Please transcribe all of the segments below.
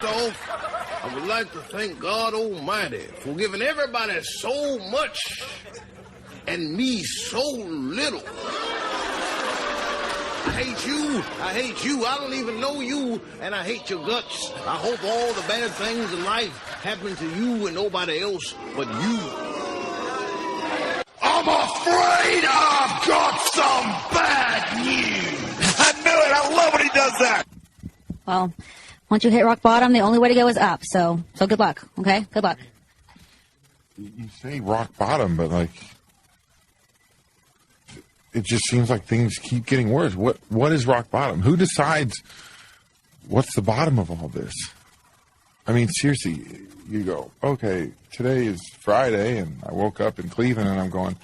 I would like to thank God Almighty for giving everybody so much and me so little. I hate you. I hate you. I don't even know you, and I hate your guts. I hope all the bad things in life happen to you and nobody else but you. I'm afraid I've got some bad news. I knew it. I love when he does that. Well, once you hit rock bottom, the only way to go is up. So good luck, okay? Good luck. You say rock bottom, but, like, it just seems like things keep getting worse. What is rock bottom? Who decides what's the bottom of all this? I mean, seriously, you go, okay, today is Friday, and I woke up in Cleveland, and I'm going,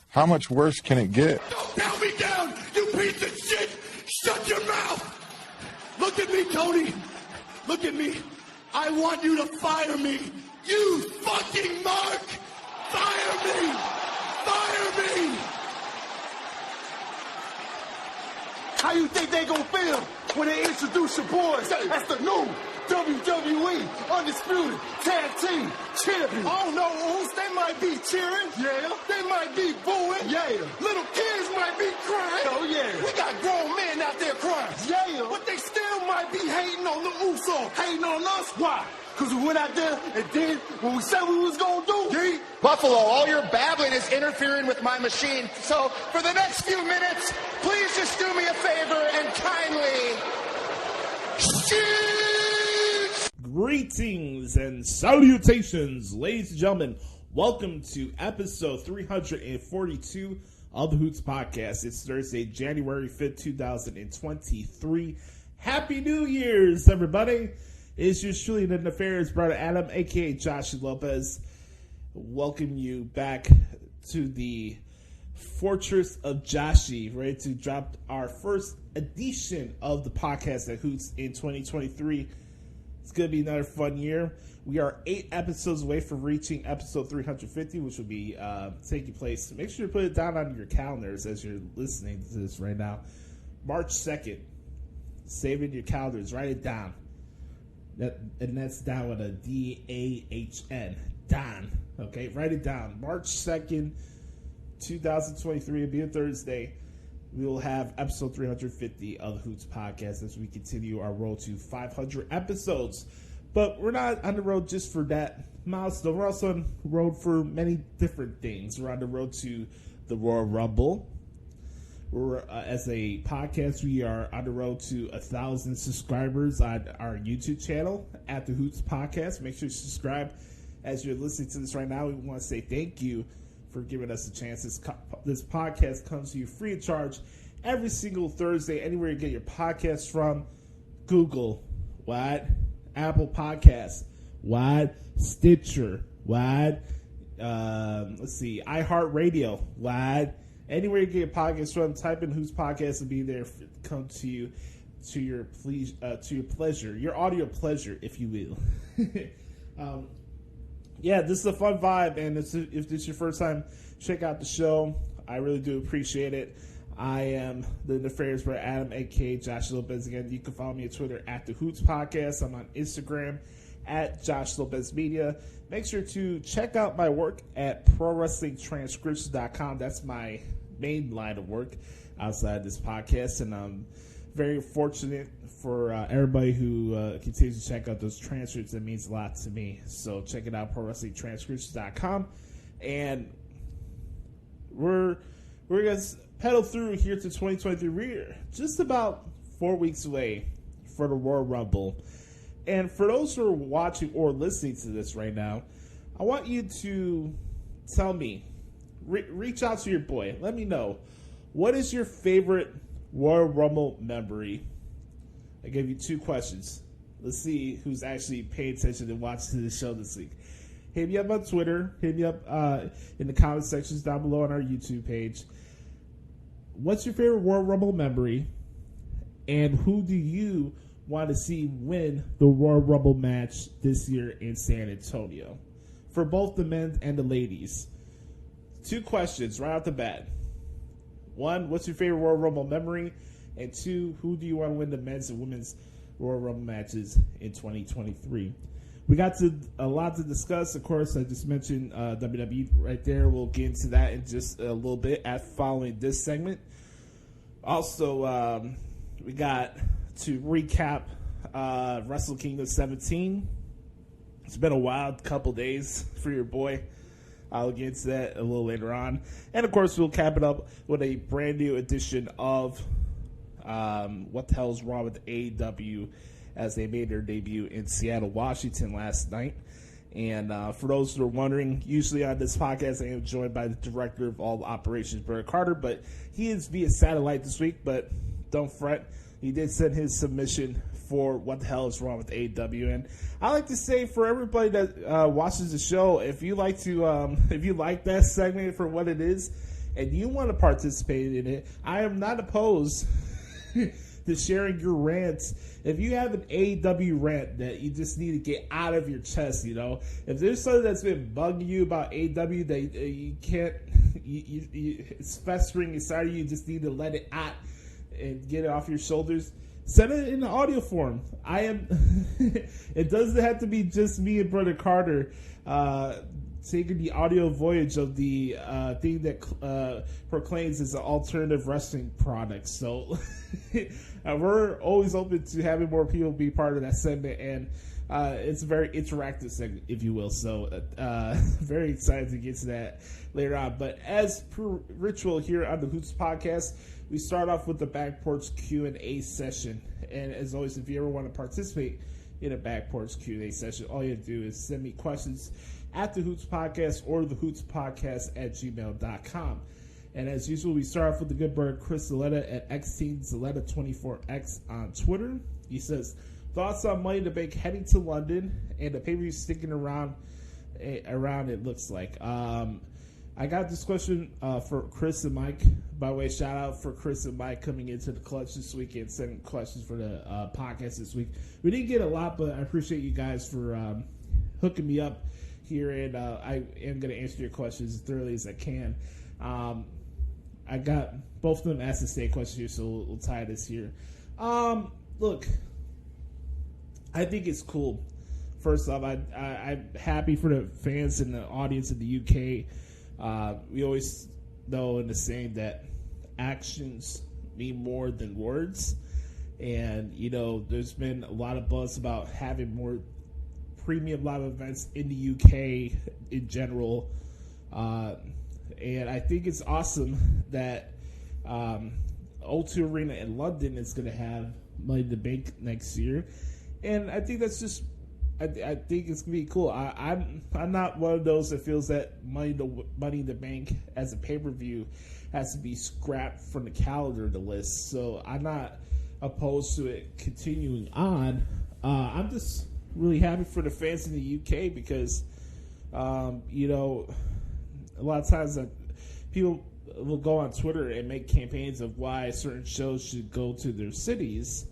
how much worse can it get? Don't pound me down, you piece of shit! Shut your mouth! Look at me, Tony! Look at me. I want you to fire me. You fucking mark. Fire me. Fire me. How you think they gonna feel when they introduce your boys? That's the new WWE Undisputed Tag Team Champions. I don't know who's. They might be cheering. Yeah. They might be booing. Yeah. Little kids might be crying. Oh, yeah. We got grown men out there crying. Yeah. But they still might be hating on the Usos. Hating on us. Why? Because we went out there and did what we said we was going to do. Yeah. Buffalo, all your babbling is interfering with my machine. So for the next few minutes, please just do me a favor and kindly shoot. Greetings and salutations, ladies and gentlemen. Welcome to episode 342 of the Hoots Podcast. It's Thursday, January 5th, 2023. Happy New Year's, everybody. It's yours truly, the nefarious brother Adam, a.k.a. Joshie Lopez. Welcome you back to the Fortress of Joshie, ready to drop our first edition of the podcast at Hoots in 2023. It's going to be another fun year. We are 8 episodes away from reaching episode 350, which will be taking place. Make sure to put it down on your calendars as you're listening to this right now. March 2nd. Save it in your calendars. Write it down. And that's down with a D-A-H-N. Don. Okay, write it down. March 2nd, 2023. It'll be a Thursday. We will have episode 350 of the Hoots Podcast as we continue our road to 500 episodes. But we're not on the road just for that milestone. We're also on the road for many different things. We're on the road to the Royal Rumble. As a podcast, we are on the road to 1,000 subscribers on our YouTube channel at the Hoots Podcast. Make sure you subscribe as you're listening to this right now. We want to say thank you for giving us a chance. This podcast comes to you free of charge every single Thursday. Anywhere you get your podcast from, Google, what? Apple Podcasts, what? Stitcher, what? Let's see, iHeart Radio, what? Anywhere you get your podcast from, type in Who's Podcast and be there. Come to you to your pleasure, your audio pleasure, if you will. Yeah, this is a fun vibe, and if this is your first time, check out the show. I really do appreciate it. I am the nefarious brother Adam, a.k.a. Joshie Lopez. Again, you can follow me on Twitter at the Hoots Podcast. I'm on Instagram at Josh Lopez Media. Make sure to check out my work at ProWrestlingTranscriptions.com. That's my main line of work outside this podcast, and I'm very fortunate for everybody who continues to check out those transcripts. That means a lot to me. So check it out, ProWrestlingTranscriptions.com. And we're going to pedal through here to 2023. We're just about 4 weeks away for the Royal Rumble. And for those who are watching or listening to this right now, I want you to tell me, reach out to your boy. Let me know, what is your favorite Royal Rumble memory? I gave you 2 questions. Let's see who's actually paying attention and watching the show this week. Hit me up on Twitter. Hit me up in the comment sections down below on our YouTube page. What's your favorite Royal Rumble memory? And who do you want to see win the Royal Rumble match this year in San Antonio? For both the men and the ladies. 2 questions right off the bat. 1, what's your favorite Royal Rumble memory? And 2, who do you want to win the men's and women's Royal Rumble matches in 2023. We got a lot to discuss. Of course, I just mentioned WWE right there. We'll get into that in just a little bit following this segment. Also, we got to recap Wrestle Kingdom 17. It's been a wild couple days for your boy. I'll get into that a little later on. And, of course, we'll cap it up with a brand new edition of What the Hell's Wrong with AEW, as they made their debut in Seattle, Washington last night. And for those who are wondering, usually on this podcast I am joined by the director of all operations, Brother Carter, but he is via satellite this week, but don't fret. He did send his submission for What the Hell is Wrong with AEW. And I like to say, for everybody that watches the show, if you like that segment for what it is and you want to participate in it, I am not opposed to sharing your rants. If you have an AEW rant that you just need to get out of your chest, if there's something that's been bugging you about AEW that you can't, it's festering inside of you, just need to let it out and get it off your shoulders, send it in the audio form. It doesn't have to be just me and Brother Carter taking the audio voyage of the thing that proclaims as an alternative wrestling product. So we're always open to having more people be part of that segment, and it's a very interactive segment, if you will. So very excited to get to that later on. But as per ritual here on the Hoots podcast, we start off with the Back Porch Q&A session. And as always, if you ever want to participate in a Back Porch Q&A session, all you have to do is send me questions at the Hoots Podcast or the Hoots Podcast at gmail.com. And as usual, we start off with the good bird Chris Zaletta at XTZaletta24X on Twitter. He says, thoughts on Money in the Bank heading to London and the pay-per-view sticking around, it looks like. I got this question for Chris and Mike. By the way, shout out for Chris and Mike coming into the clutch this week and sending questions for the podcast this week. We didn't get a lot, but I appreciate you guys for hooking me up here, and I am going to answer your questions as thoroughly as I can. I got both of them asked the same question here, so we'll tie this here. Look, I think it's cool. First off, I'm happy for the fans and the audience in the UK. We always know in the saying that actions mean more than words. And, there's been a lot of buzz about having more premium live events in the UK in general. And I think it's awesome that O2 Arena in London is going to have Money in the Bank next year. And I think that's just, I think it's going to be cool. I'm not one of those that feels that Money in the Bank as a pay-per-view has to be scrapped from the calendar to list. So I'm not opposed to it continuing on. I'm just really happy for the fans in the UK because, a lot of times people will go on Twitter and make campaigns of why certain shows should go to their cities.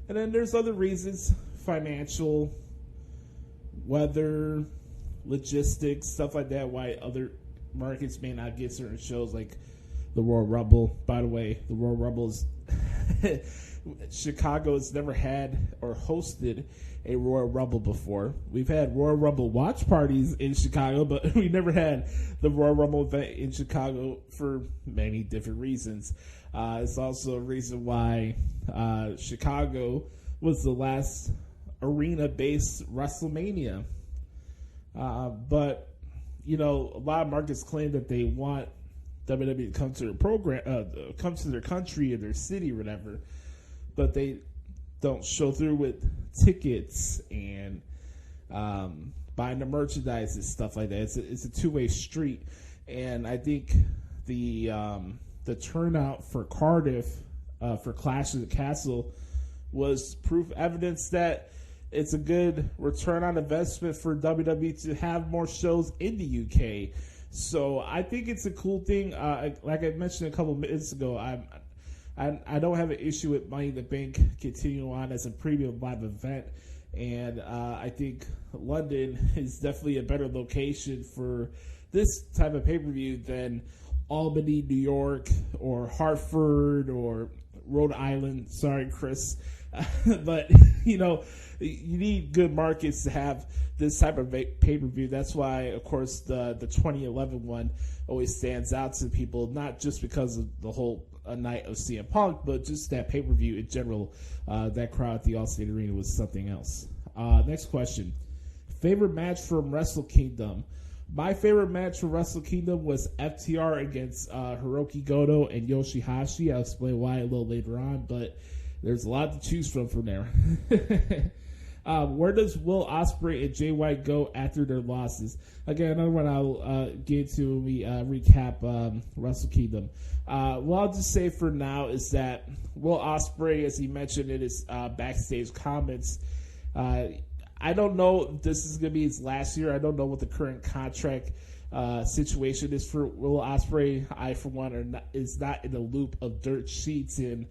And then there's other reasons, financial, weather, logistics, stuff like that, why other markets may not get certain shows like the Royal Rumble. By the way, the Royal Rumble is Chicago has never had or hosted a Royal Rumble before. We've had Royal Rumble watch parties in Chicago, but we never had the Royal Rumble event in Chicago for many different reasons. It's also a reason why Chicago was the last arena-based WrestleMania. But, a lot of markets claim that they want WWE to come to their program, come to their country or their city or whatever, but they don't show through with tickets and buying the merchandise and stuff like that. It's a two-way street, and I think the turnout for Cardiff for Clash of the Castle was proof evidence that it's a good return on investment for WWE to have more shows in the UK. So I think it's a cool thing. Like I mentioned a couple minutes ago, I don't have an issue with Money in the Bank continuing on as a premium live event. And I think London is definitely a better location for this type of pay-per-view than Albany, New York, or Hartford, or Rhode Island. Sorry, Chris. But, you know, you need good markets to have this type of pay-per-view. That's why, of course, the 2011 one always stands out to people, not just because of the whole night of CM Punk, but just that pay-per-view in general. That crowd at the Allstate Arena was something else. Next question. Favorite match from Wrestle Kingdom? My favorite match from Wrestle Kingdom was FTR against Hiroki Goto and Yoshihashi. I'll explain why a little later on, but there's a lot to choose from there. Where does Will Ospreay and Jay White go after their losses? Again, another one I'll get to when we recap Wrestle Kingdom. What I'll just say for now is that Will Ospreay, as he mentioned in his backstage comments, I don't know if this is going to be his last year. I don't know what the current contract situation is for Will Ospreay. I, for one, is not in the loop of dirt sheets and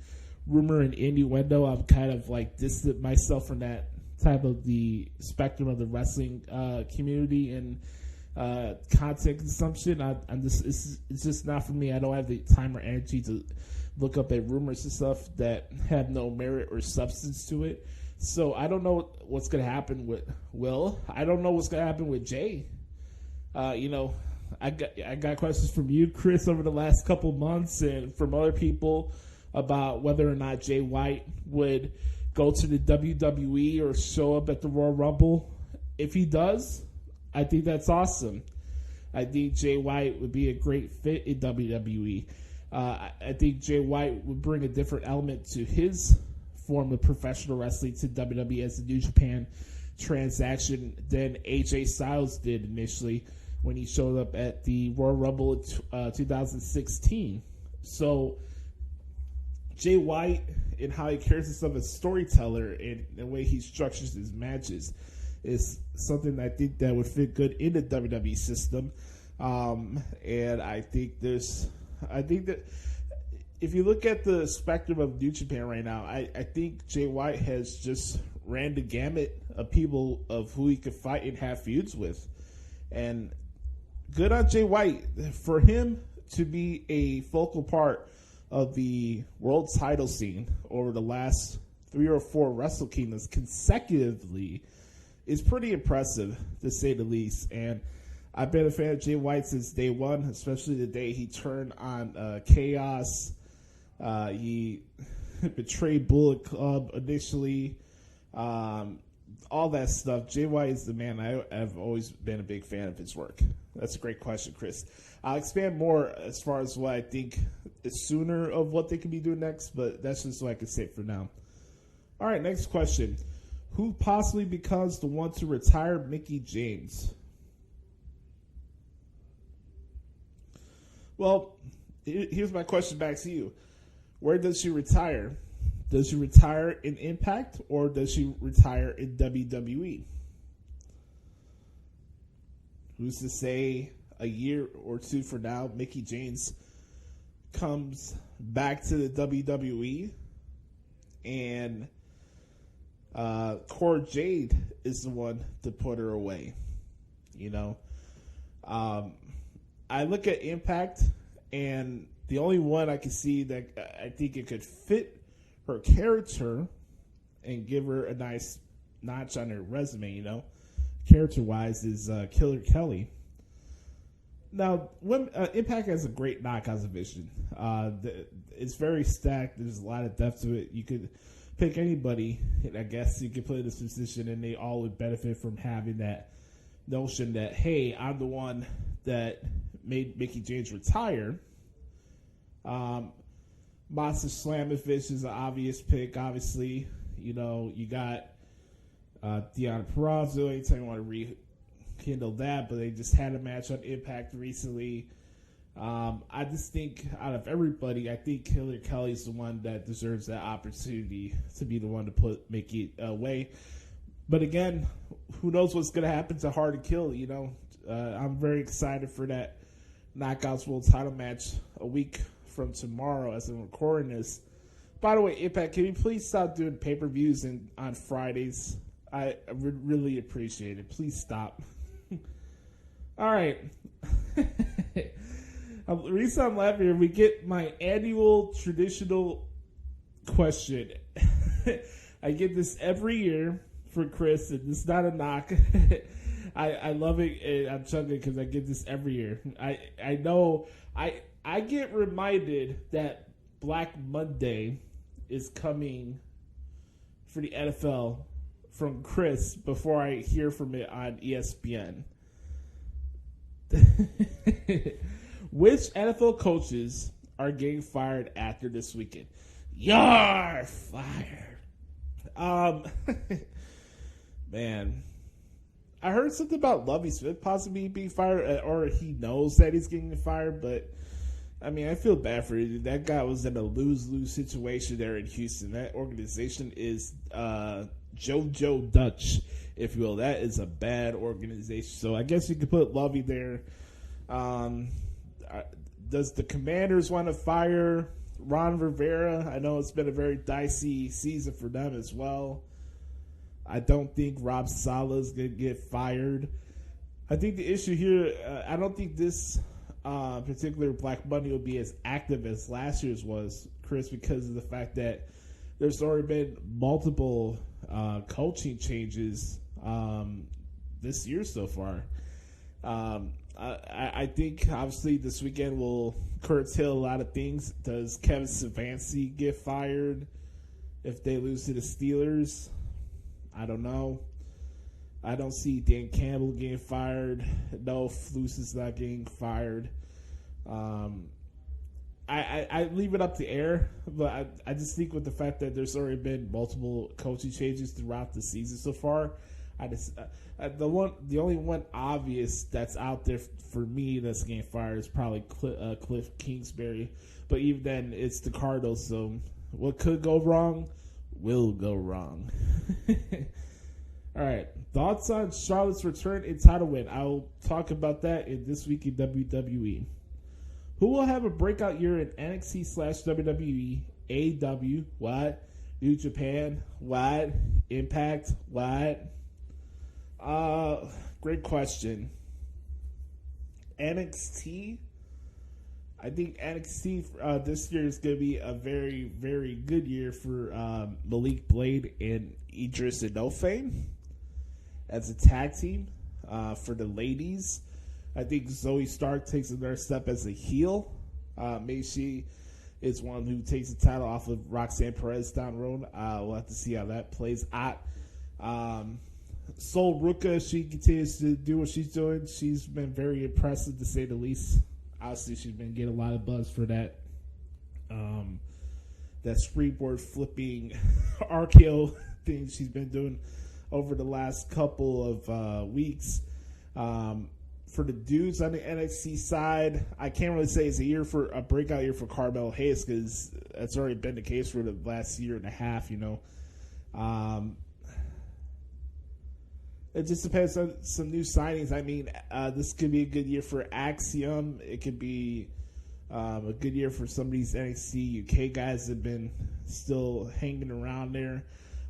rumor and innuendo. I'm kind of like distant myself from that type of the spectrum of the wrestling community and content consumption. It's just not for me. I don't have the time or energy to look up at rumors and stuff that have no merit or substance to it. So I don't know what's going to happen with Will. I don't know what's going to happen with Jay. You know, I got questions from you, Chris, over the last couple months, and from other people about whether or not Jay White would go to the WWE or show up at the Royal Rumble. If he does, I think that's awesome. I think Jay White would be a great fit in WWE. I think Jay White would bring a different element to his form of professional wrestling to WWE as the New Japan transaction than AJ Styles did initially when he showed up at the Royal Rumble in 2016. So Jay White and how he carries himself as a storyteller and the way he structures his matches is something I think that would fit good in the WWE system. And I think that if you look at the spectrum of New Japan right now, I think Jay White has just ran the gamut of people of who he could fight and have feuds with. And good on Jay White for him to be a focal part of the world title scene over the last 3 or 4 Wrestle Kingdoms consecutively is pretty impressive, to say the least. And I've been a fan of Jay White since day one, especially the day he turned on Chaos. He betrayed Bullet Club initially. All that stuff. Jay White is the man. I've always been a big fan of his work. That's a great question, Chris. I'll expand more as far as what I think is sooner of what they could be doing next, but that's just what I can say for now. All right, next question. Who possibly becomes the one to retire Mickie James? Well, here's my question back to you. Where does she retire? Does she retire in Impact or does she retire in WWE? Who's to say a year or two from now, Mickie James comes back to the WWE and Cora Jade is the one to put her away. You know, I look at Impact, and the only one I can see that I think it could fit her character and give her a nice notch on her resume, you know, character-wise, is Killer Kelly. Now, Impact has a great knockout division. It's very stacked. There's a lot of depth to it. You could pick anybody, and I guess you could put in this position, and they all would benefit from having that notion that, hey, I'm the one that made Mickie James retire. Monster Slamovich is an obvious pick, obviously. You know, you got Deonna Purrazzo, anytime you want to rekindle that, but they just had a match on Impact recently. I just think out of everybody, I think Killer Kelly's the one that deserves that opportunity to be the one to put Mickie away. But again, who knows what's going to happen to Hard to Kill, you know. I'm very excited for that Knockouts World title match a week from tomorrow as I'm recording this. By the way, Impact, can you please stop doing pay-per-views on Fridays? I would really appreciate it. Please stop. All right. The reason I'm laughing here, we get my annual traditional question. I get this every year for Chris, and it's not a knock. I love it, and I'm chugging because I get this every year. I know I get reminded that Black Monday is coming for the NFL from Chris before I hear from it on ESPN. Which NFL coaches are getting fired after this weekend? You're fired. Man, I heard something about Lovie Smith possibly being fired, or he knows that he's getting fired, but I mean, I feel bad for it. That guy was in a lose-lose situation there in Houston. That organization is Jojo Dutch, if you will. That is a bad organization. So I guess you could put Lovey there. Does the Commanders want to fire Ron Rivera? I know it's been a very dicey season for them as well. I don't think Rob Saleh's going to get fired. I think the issue here, I don't think this particular Black Monday will be as active as last year's was, Chris, because of the fact that there's already been multiple coaching changes this year so far. I think obviously this weekend will curtail a lot of things. Does Kevin Stefanski get fired if they lose to the Steelers? I don't know. I don't see Dan Campbell getting fired. No, Flus is not getting fired. I leave it up to air, but I just think with the fact that there's already been multiple coaching changes throughout the season so far, the only one obvious that's out there for me that's getting fired is probably Cliff Kingsbury. But even then, it's the Cardinals, so what could go wrong will go wrong. All right, thoughts on Charlotte's return and title win? I'll talk about that in This Week in WWE. Who will have a breakout year in NXT/WWE, AEW, what? New Japan, what? Impact, what? Great question. NXT? I think NXT this year is going to be a very, very good year for Malik Blade and Idris Enofe as a tag team. For the ladies, I think Zoe Stark takes another step as a heel. Maybe she is one who takes the title off of Roxanne Perez down the road. We'll have to see how that plays out. Sol Ruka, she continues to do what she's doing. She's been very impressive, to say the least. Obviously, she's been getting a lot of buzz for that springboard flipping RKO thing she's been doing over the last couple of weeks. For the dudes on the NXT side, I can't really say it's a breakout year for Carmelo Hayes, because that's already been the case for the last year and a half, you know. It just depends on some new signings. I mean, this could be a good year for Axiom. It could be a good year for some of these NXT UK guys that have been still hanging around there.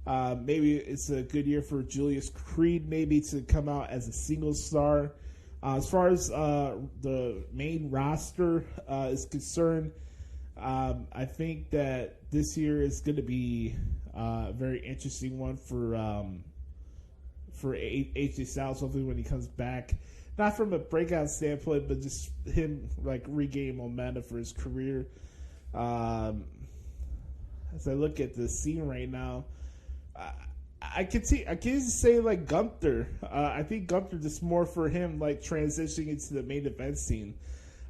Maybe it's a good year for Julius Creed, maybe to come out as a single star. As far as the main roster is concerned, I think that this year is going to be a very interesting one for AJ Styles, hopefully when he comes back. Not from a breakout standpoint, but just him like regaining momentum for his career. As I look at the scene right now, I can say like Gunther. I think Gunther just more for him like transitioning into the main event scene.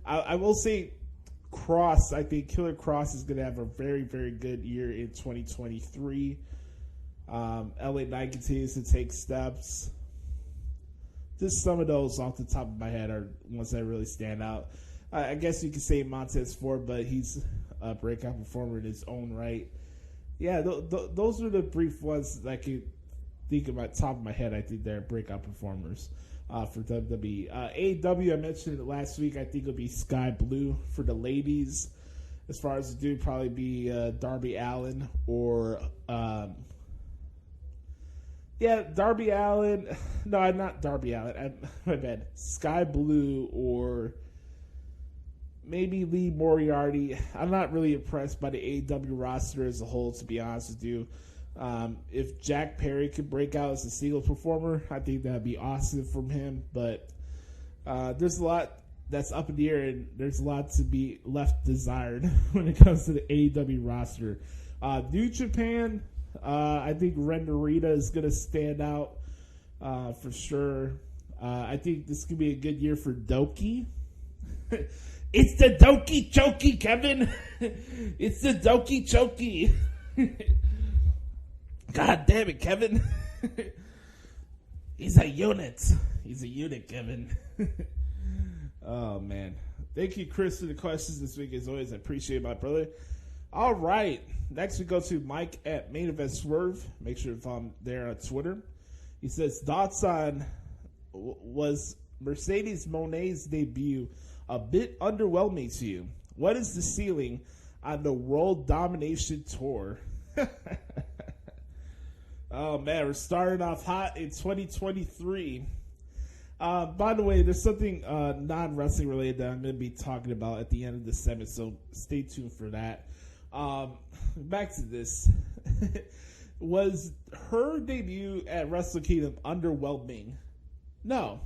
I will say Cross. I think Killer Cross is going to have a very, very good year in 2023. LA Knight continues to take steps. Just some of those off the top of my head are ones that really stand out. I guess you could say Montez Ford, but he's a breakout performer in his own right. Yeah, those are the brief ones that I could think of at the top of my head. I think they're breakout performers for WWE. AEW, I mentioned it last week. I think it'll be Sky Blue for the ladies. As far as the dude, probably be Darby Allin or... Darby Allin. No, not Darby Allin. My bad. Sky Blue or maybe Lee Moriarty. I'm not really impressed by the AEW roster as a whole, to be honest with you. If Jack Perry could break out as a singles performer, I think that'd be awesome from him. But there's a lot that's up in the air, and there's a lot to be left desired when it comes to the AEW roster. New Japan, I think Ren Narita is going to stand out for sure. I think this could be a good year for Doki. It's the Doki Choki, Kevin. It's the Doki Choki. God damn it, Kevin. He's a unit. He's a unit, Kevin. Oh, man. Thank you, Chris, for the questions this week. As always, I appreciate it, my brother. All right. Next, we go to Mike at Main Event Swerve. Make sure to follow him there on Twitter. He says, thoughts on was Mercedes Moné's debut a bit underwhelming to you? What is the ceiling on the World Domination Tour? Oh, man, we're starting off hot in 2023. By the way, there's something non-wrestling related that I'm going to be talking about at the end of the segment, so stay tuned for that. Back to this. Was her debut at Wrestle Kingdom underwhelming? No.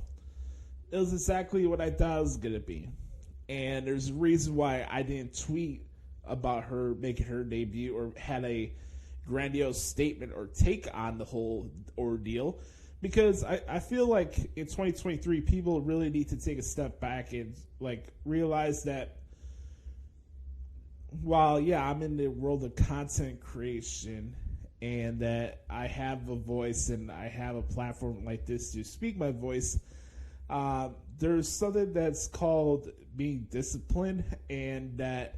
It was exactly what I thought it was going to be. And there's a reason why I didn't tweet about her making her debut or had a grandiose statement or take on the whole ordeal. Because I feel like in 2023, people really need to take a step back and like realize that while, yeah, I'm in the world of content creation and that I have a voice and I have a platform like this to speak my voice, there's something that's called being disciplined, and that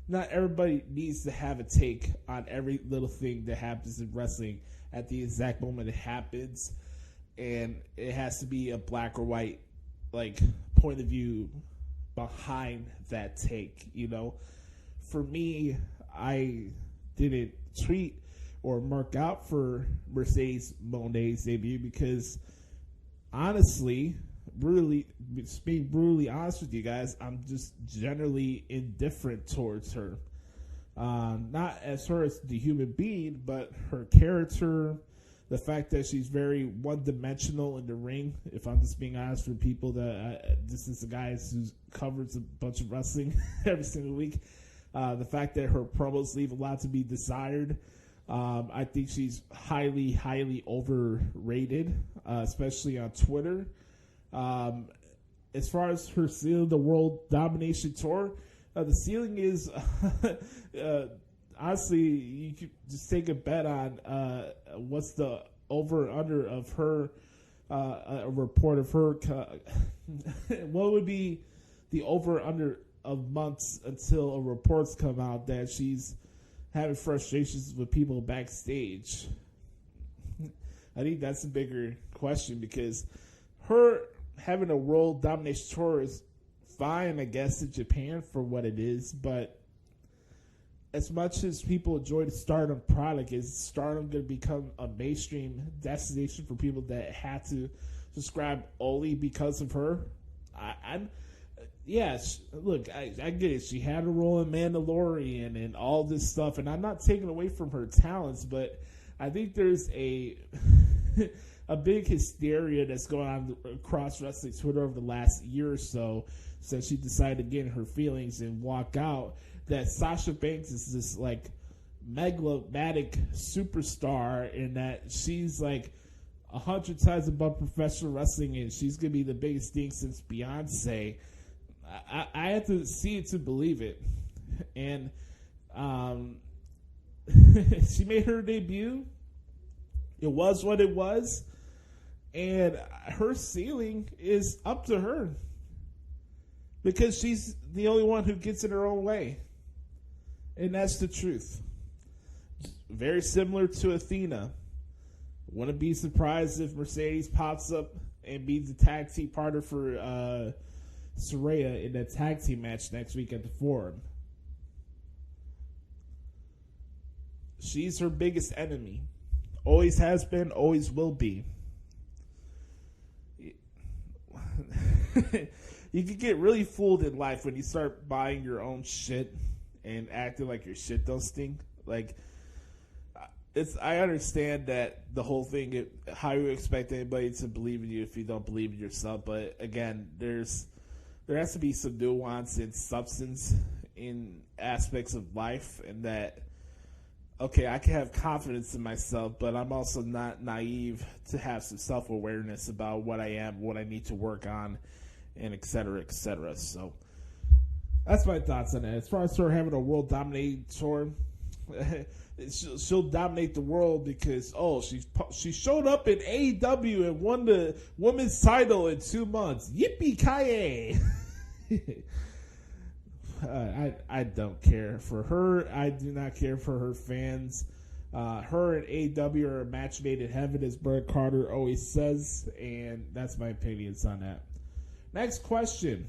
not everybody needs to have a take on every little thing that happens in wrestling at the exact moment it happens. And it has to be a black or white, like, point of view behind that take, you know? For me, I didn't tweet or mark out for Mercedes Moné's debut because, honestly, being brutally honest with you guys, I'm just generally indifferent towards her. Not as her as the human being, but her character. The fact that she's very one-dimensional in the ring, if I'm just being honest for people that this is a guy who covers a bunch of wrestling every single week. The fact that her promos leave a lot to be desired. I think she's highly, highly overrated, especially on Twitter. As far as her ceiling, the World Domination Tour, the ceiling is... honestly, you could just take a bet on what's the over under of her, a report of her. What would be the over under of months until a reports come out that she's having frustrations with people backstage? I think that's a bigger question, because her having a World Domination Tour is fine, I guess, in Japan for what it is, but as much as people enjoy the Stardom product, is Stardom going to become a mainstream destination for people that had to subscribe only because of her? Yes, look, I get it. She had a role in Mandalorian and all this stuff, and I'm not taking away from her talents, but I think there's a big hysteria that's going on across wrestling Twitter over the last year or so since she decided to get in her feelings and walk out, that Sasha Banks is this, like, megalomatic superstar, and that she's, like, 100 times above professional wrestling, and she's going to be the biggest thing since Beyonce. I have to see it to believe it. And she made her debut. It was what it was. And her ceiling is up to her, because she's the only one who gets in her own way. And that's the truth. Very similar to Athena. Wouldn't be surprised if Mercedes pops up and be the tag team partner for Saraya in that tag team match next week at the Forum. She's her biggest enemy. Always has been, always will be. You can get really fooled in life when you start buying your own shit and acting like your shit don't stink. Like, I understand that the whole thing, how you expect anybody to believe in you if you don't believe in yourself. But again, there has to be some nuance and substance in aspects of life, and that, okay, I can have confidence in myself, but I'm also not naive to have some self-awareness about what I am, what I need to work on, and et cetera, et cetera. So that's my thoughts on that. As far as her having a world dominator, she'll dominate the world because, she showed up in AEW and won the women's title in 2 months. Yippee-ki-yay! I don't care for her. I do not care for her fans. Her and AEW are a match made in heaven, as Bert Carter always says, and that's my opinions on that. Next question.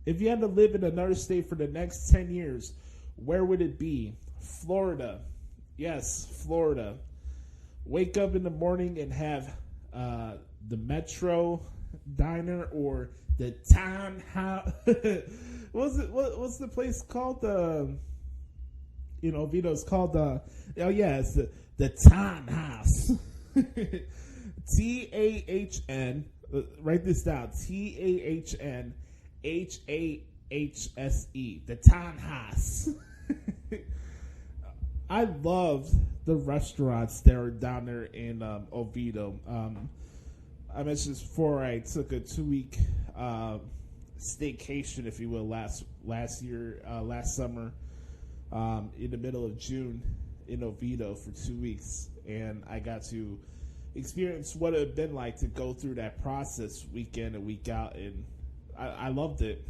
If you had to live in another state for the next 10 years, where would it be? Florida. Yes, Florida. Wake up in the morning and have the Metro Diner or the Townhouse. What's the place called? Vito's called it's the Townhouse. TAHN. Write this down. TAHNHAHSE. The Townhouse. I love the restaurants that are down there in Oviedo. I mentioned this before. I took a 2-week staycation, if you will, last summer, in the middle of June in Oviedo for 2 weeks, and I got to experience what it had been like to go through that process week in and week out, and I loved it.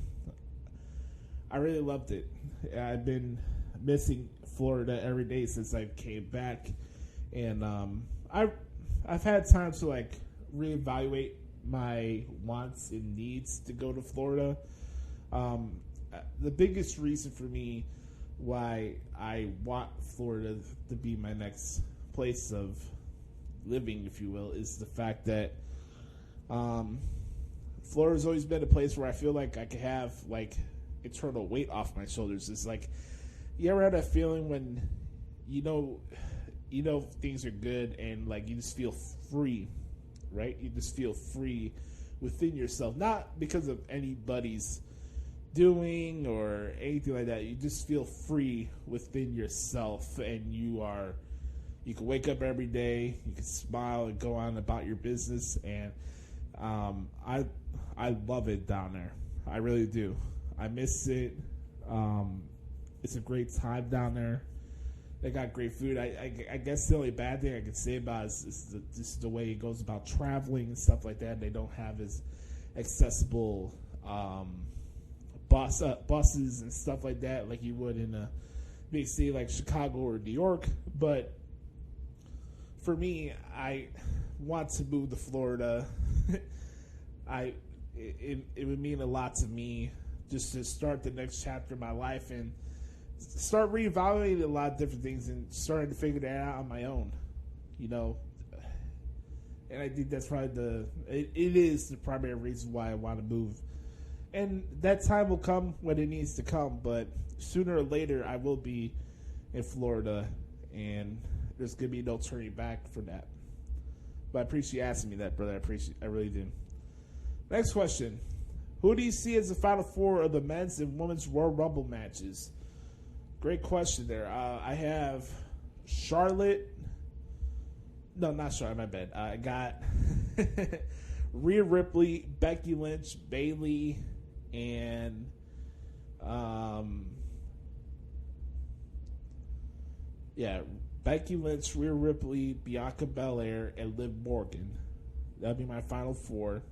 I really loved it. I've been missing Florida every day since I came back, and I've had time to reevaluate my wants and needs to go to Florida. The biggest reason for me why I want Florida to be my next place of living, if you will, is the fact that Florida's always been a place where I feel like I can have eternal weight off my shoulders. It's you ever had that feeling when you know things are good and you just feel free, right? You just feel free within yourself, not because of anybody's doing or anything like that. You just feel free within yourself, and you can wake up every day, you can smile and go on about your business, and I love it down there. I really do. I miss it. It's a great time down there. They got great food. I guess the only bad thing I can say about it is just the way it goes about traveling and stuff like that. They don't have as accessible buses and stuff like that like you would in a big city like Chicago or New York. But for me, I want to move to Florida. It would mean a lot to me just to start the next chapter of my life and start reevaluating a lot of different things and starting to figure that out on my own, And I think that's probably it is the primary reason why I want to move. And that time will come when it needs to come, but sooner or later I will be in Florida, and there's going to be no turning back for that. But I appreciate you asking me that, brother. I really do. Next question. Who do you see as the final four of the men's and women's Royal Rumble matches? Great question there. I have Charlotte. No, not Charlotte. My bad. I got Rhea Ripley, Becky Lynch, Bayley, and Becky Lynch, Rhea Ripley, Bianca Belair, and Liv Morgan. That'd be my final four.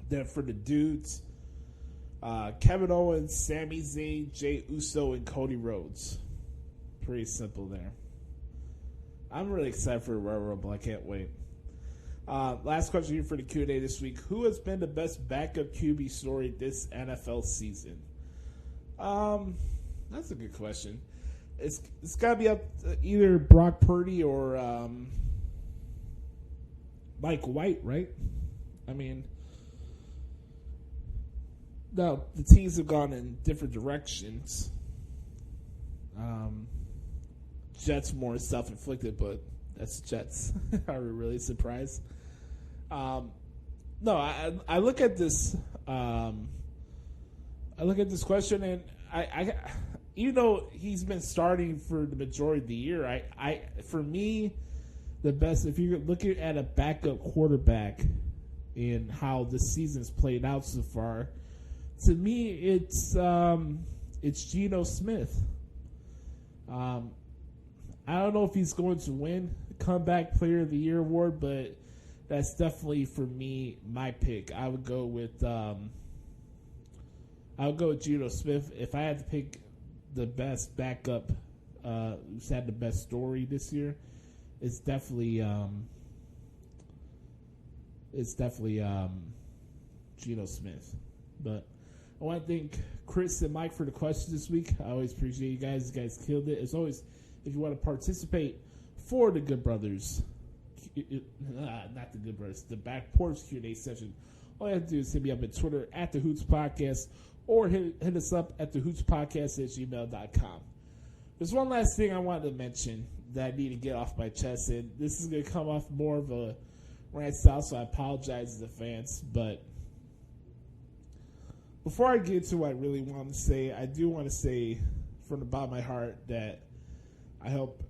Then for the dudes, Kevin Owens, Sami Zayn, Jey Uso, and Cody Rhodes. Pretty simple there. I'm really excited for the Royal Rumble. I can't wait. Last question here for the Q&A this week. Who has been the best backup QB story this NFL season? That's a good question. It's got to be up to either Brock Purdy or Mike White, right? I mean, no, the teams have gone in different directions. Jets more self-inflicted, but that's Jets. Are we really surprised? No, I look at this. I look at this question, and I even though he's been starting for the majority of the year, for me, the best, if you're looking at a backup quarterback and how this season's played out so far, to me, it's Geno Smith. I don't know if he's going to win Comeback Player of the Year award, but that's definitely, for me, my pick. I would go with Geno Smith. If I had to pick the best backup who's had the best story this year, it's definitely Geno Smith. But I want to thank Chris and Mike for the questions this week. I always appreciate you guys. You guys killed it. As always, if you want to participate for the Good Brothers, not the Good Brothers, the Back Porch Q&A session, all you have to do is hit me up at Twitter at the Hoots Podcast, or hit us up at thehootspodcast@gmail.com. There's one last thing I wanted to mention that I need to get off my chest, and this is going to come off more of a rant style, so I apologize to the fans. But before I get to what I really want to say, I do want to say from the bottom of my heart that I hope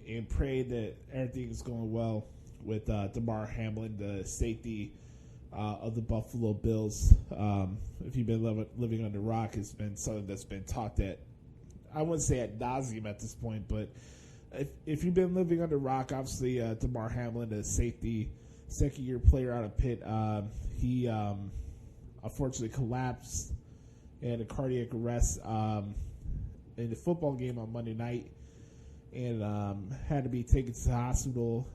and pray that everything is going well with Damar Hamlin, the safety of the Buffalo Bills. If you've been living under a rock, it's been something that's been talked at, I wouldn't say ad nauseum at this point, but if you've been living under a rock, obviously Damar Hamlin, the safety, second-year player out of Pitt, he unfortunately collapsed and a cardiac arrest in the football game on Monday night, and had to be taken to the hospital.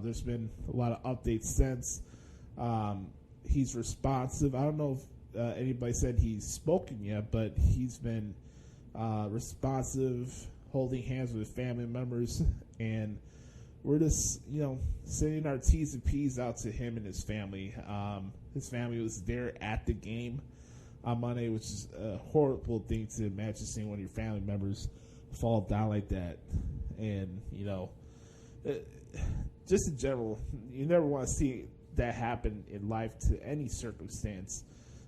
There's been a lot of updates since. He's responsive. I don't know if anybody said he's spoken yet, but he's been responsive, holding hands with family members, and we're just, sending our T's and P's out to him and his family. His family was there at the game on Monday, which is a horrible thing to imagine, seeing one of your family members fall down like that. And, just in general, you never want to see that happen in life to any circumstance,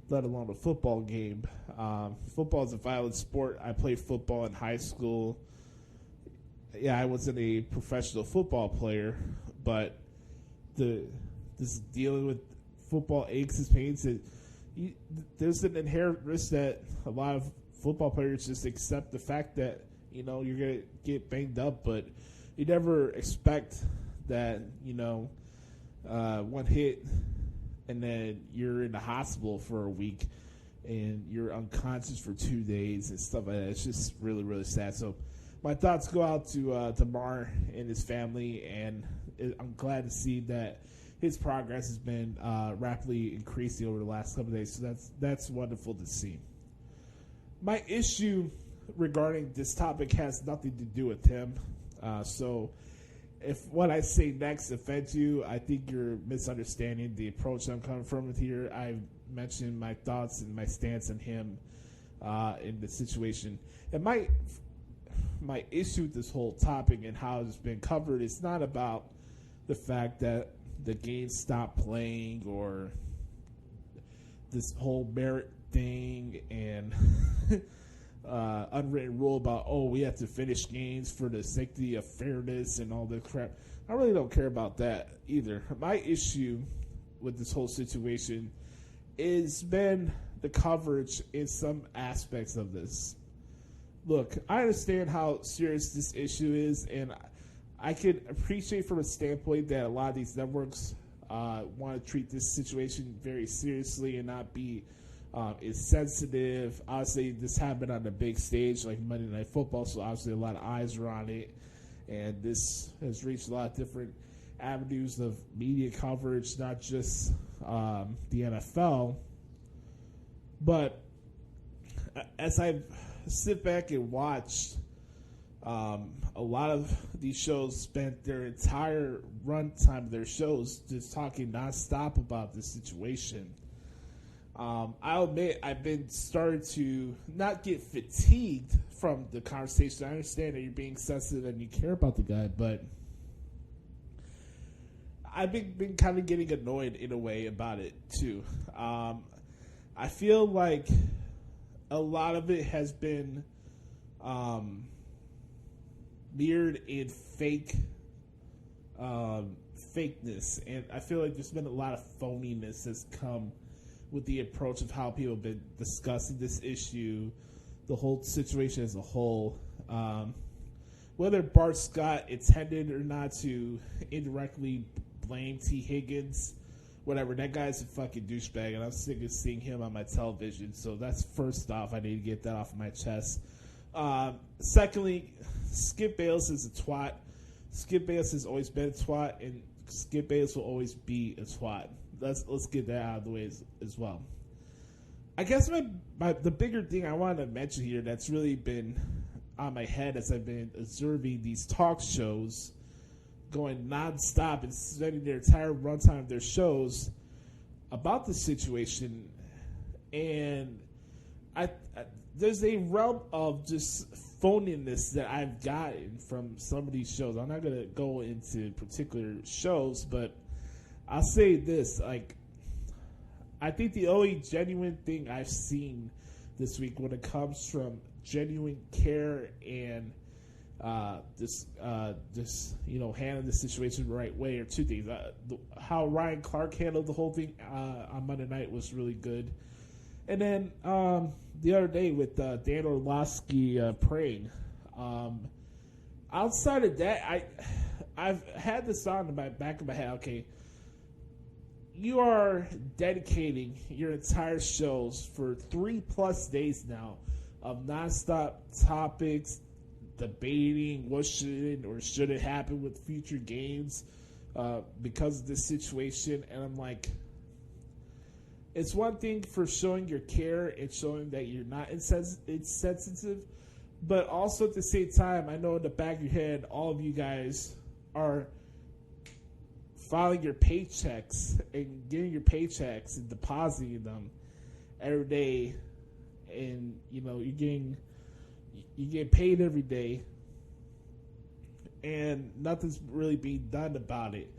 let alone a football game. Football is a violent sport. I played football in high school. Yeah, I wasn't a professional football player, but this dealing with football aches and pains, there's an inherent risk that a lot of football players just accept the fact that, you're going to get banged up, but you never expect that, one hit and then you're in the hospital for a week and you're unconscious for 2 days and stuff like that. It's just really, really sad. So my thoughts go out to Damar and his family, and I'm glad to see that his progress has been rapidly increasing over the last couple of days. So that's wonderful to see. My issue regarding this topic has nothing to do with him. So if what I say next offends you, I think you're misunderstanding the approach I'm coming from with here. I've mentioned my thoughts and my stance on him in the situation. And my issue with this whole topic and how it's been covered is not about the fact that the game stopped playing or this whole merit thing and unwritten rule about, we have to finish games for the sake of fairness and all that crap. I really don't care about that either. My issue with this whole situation has been the coverage in some aspects of this. Look, I understand how serious this issue is, and I can appreciate from a standpoint that a lot of these networks want to treat this situation very seriously and not be as sensitive. Obviously, this happened on the big stage like Monday Night Football, so obviously a lot of eyes are on it, and this has reached a lot of different avenues of media coverage, not just the NFL. But as I've sit back and watched, a lot of these shows spent their entire run time of their shows just talking nonstop about this situation. I'll admit I've been starting to not get fatigued from the conversation. I understand that you're being sensitive and you care about the guy, but I've been kind of getting annoyed in a way about it too. I feel like a lot of it has been mirrored in fakeness, and I feel like there's been a lot of phoniness that's come with the approach of how people have been discussing this issue, the whole situation as a whole. Whether Bart Scott intended or not to indirectly blame T. Higgins, whatever, that guy's a fucking douchebag, and I'm sick of seeing him on my television. So that's first off. I need to get that off my chest. Secondly, Skip Bayless is a twat. Skip Bayless has always been a twat, and Skip Bayless will always be a twat. Let's get that out of the way as well. I guess the bigger thing I wanted to mention here that's really been on my head as I've been observing these talk shows going nonstop and spending their entire runtime of their shows about the situation, and there's a realm of just phoniness that I've gotten from some of these shows. I'm not going to go into particular shows, but I'll say this, like, I think the only genuine thing I've seen this week when it comes from genuine care and just handling the situation the right way are two things. How Ryan Clark handled the whole thing on Monday night was really good. And then the other day with Dan Orlovsky praying. Outside of that, I've had this on in my back of my head. Okay, you are dedicating your entire shows for 3+ days now of nonstop topics, debating what should or shouldn't happen with future games because of this situation. And I'm like, it's one thing for showing your care and showing that you're not insensitive, but also at the same time, I know in the back of your head, all of you guys are filing your paychecks and getting your paychecks and depositing them every day, and you get paid every day, and nothing's really being done about it.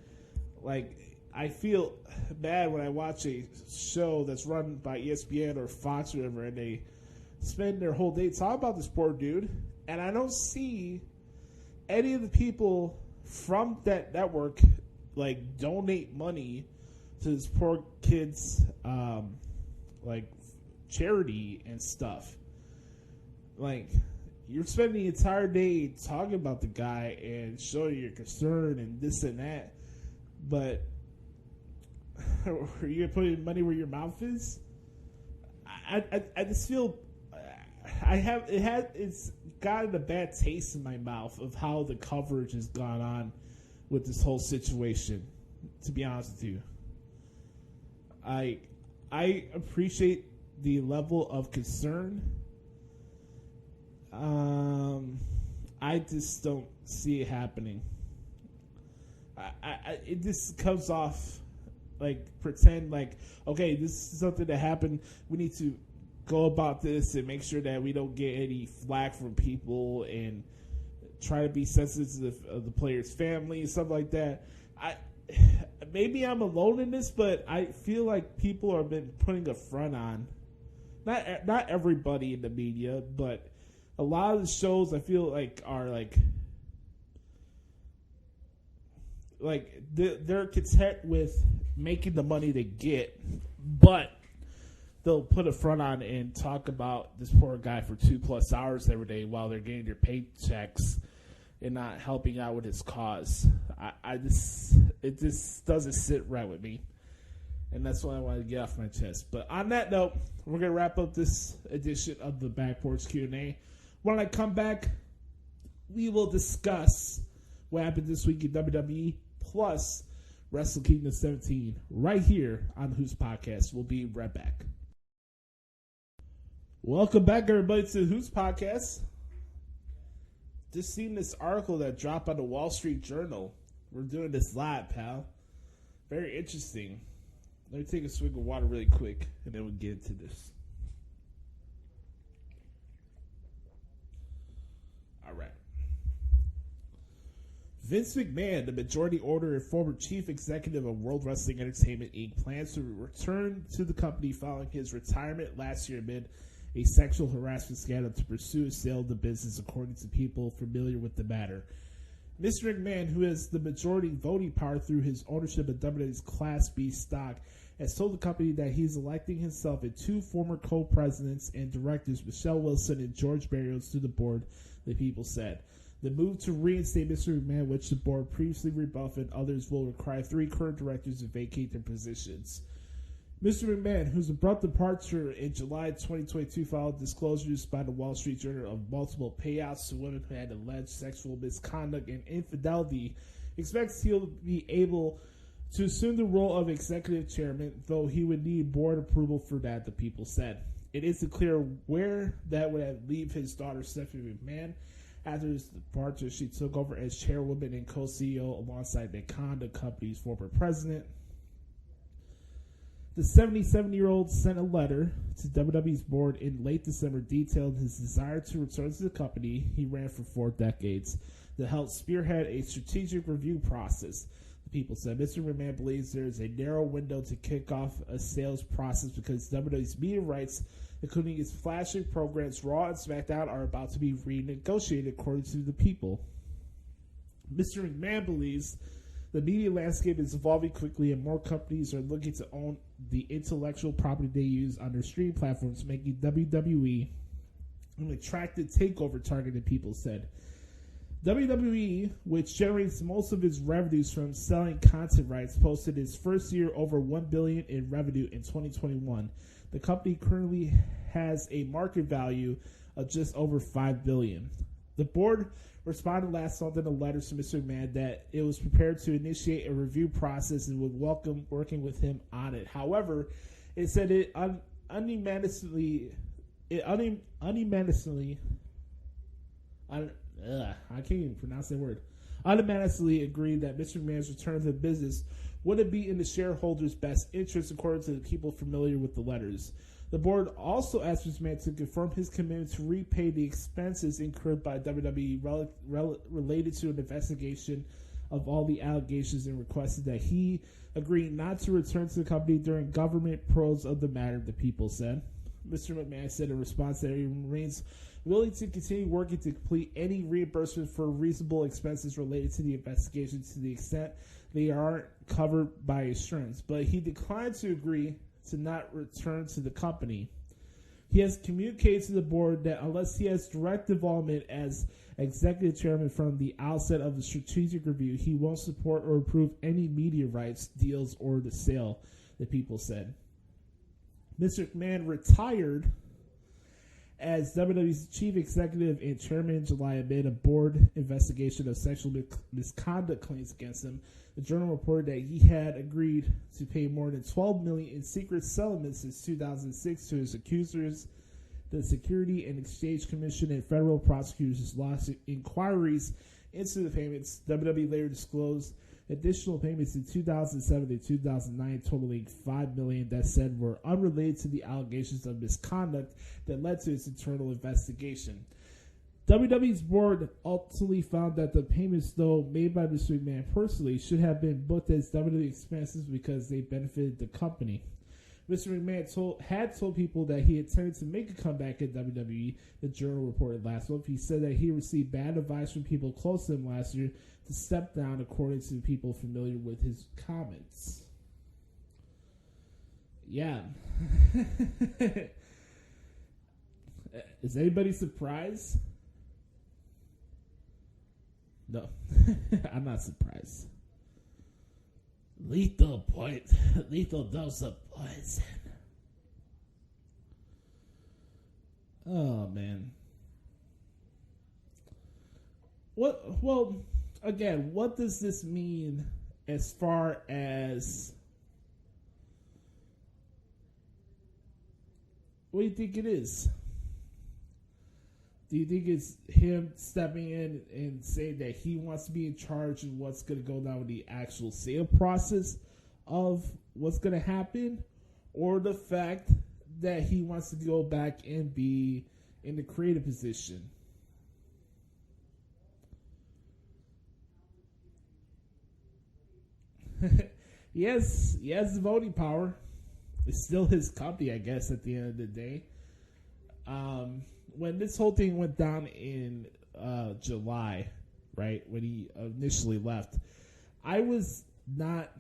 Like, I feel bad when I watch a show that's run by ESPN or Fox or whatever, and they spend their whole day talking about this poor dude, and I don't see any of the people from that network like donate money to this poor kid's like charity and stuff. Like, you're spending the entire day talking about the guy and showing your concern and this and that, but are you putting money where your mouth is? I just feel it's gotten a bad taste in my mouth of how the coverage has gone on with this whole situation, to be honest with you. I appreciate the level of concern. I just don't see it happening. It just comes off like pretend like, okay, this is something that happened. We need to go about this and make sure that we don't get any flack from people and try to be sensitive of the player's family and stuff like that. Maybe I'm alone in this, but I feel like people have been putting a front on. Not everybody in the media, but a lot of the shows I feel like are like they're content with making the money they get, but they'll put a front on and talk about this poor guy for 2+ hours every day while they're getting their paychecks and not helping out with his cause. It just doesn't sit right with me, and that's what I wanted to get off my chest. But on that note, we're gonna wrap up this edition of the Back Porch Q&A. When I come back, we will discuss what happened this week in WWE plus Wrestle Kingdom 17 right here on the Hoots Podcast. We'll be right back. Welcome back, everybody, to the Hoots Podcast. Just seen this article that dropped on the Wall Street Journal. We're doing this live, pal. Very interesting. Let me take a swig of water really quick, and then we'll get into this. All right. Vince McMahon, the majority owner and former chief executive of World Wrestling Entertainment, Inc., plans to return to the company following his retirement last year amid a sexual harassment scandal to pursue a sale of the business, according to people familiar with the matter. Mr. McMahon, who has the majority voting power through his ownership of WWE's Class B stock, has told the company that he's electing himself and two former co-presidents and directors, Michelle Wilson and George Barrios, to the board, the people said. The move to reinstate Mr. McMahon, which the board previously rebuffed, and others will require three current directors to vacate their positions. Mr. McMahon, whose abrupt departure in July 2022 followed disclosures by the Wall Street Journal of multiple payouts to women who had alleged sexual misconduct and infidelity, expects he'll be able to assume the role of executive chairman, though he would need board approval for that, the people said. It isn't clear where that would leave his daughter, Stephanie McMahon. After his departure, she took over as chairwoman and co-CEO alongside McMahon, the company's former president. The 77-year-old sent a letter to WWE's board in late December detailing his desire to return to the company he ran for 4 decades to help spearhead a strategic review process. The people said Mr. McMahon believes there is a narrow window to kick off a sales process because WWE's media rights, including its flagship programs Raw and SmackDown, are about to be renegotiated, according to the people. Mr. McMahon believes the media landscape is evolving quickly and more companies are looking to own the intellectual property they use on their streaming platforms, making WWE an attractive takeover target, the people said. WWE, which generates most of its revenues from selling content rights, posted its first year over $1 billion in revenue in 2021. The company currently has a market value of just over $5 billion. The board responded last month in a letter to Mr. McMahon that it was prepared to initiate a review process and would welcome working with him on it. However, it said it unanimously agreed that Mr. McMahon's return to the business wouldn't be in the shareholders' best interest, according to the people familiar with the letters. The board also asked Mr. McMahon to confirm his commitment to repay the expenses incurred by WWE related to an investigation of all the allegations and requested that he agree not to return to the company during government probes of the matter, the people said. Mr. McMahon said in response that he remains willing to continue working to complete any reimbursement for reasonable expenses related to the investigation to the extent they aren't covered by insurance, but he declined to agree to not return to the company. He has communicated to the board that unless he has direct involvement as executive chairman from the outset of the strategic review, he won't support or approve any media rights, deals, or the sale, the people said. Mr. McMahon retired as WWE's chief executive and chairman in July amid a board investigation of sexual misconduct claims against him. The Journal reported that he had agreed to pay more than $12 million in secret settlements since 2006 to his accusers. The Security and Exchange Commission and federal prosecutors launched inquiries into the payments. WWE later disclosed additional payments in 2007 and 2009 totaling $5 million that said were unrelated to the allegations of misconduct that led to its internal investigation. WWE's board ultimately found that the payments, though made by Mr. McMahon personally, should have been booked as WWE expenses because they benefited the company. Mr. McMahon had told people that he intended to make a comeback at WWE, the Journal reported last month. He said that he received bad advice from people close to him last year to step down, according to people familiar with his comments. Yeah. Is anybody surprised? No. I'm not surprised. Lethal dose of poison. Oh, man. Well, again, what does this mean as far as... What do you think it is? Do you think it's him stepping in and saying that he wants to be in charge of what's going to go down with the actual sale process? of what's going to happen, or the fact that he wants to go back and be in the creative position. He has voting power. It's still his company, I guess, at the end of the day. When this whole thing went down in July, right, when he initially left, I was not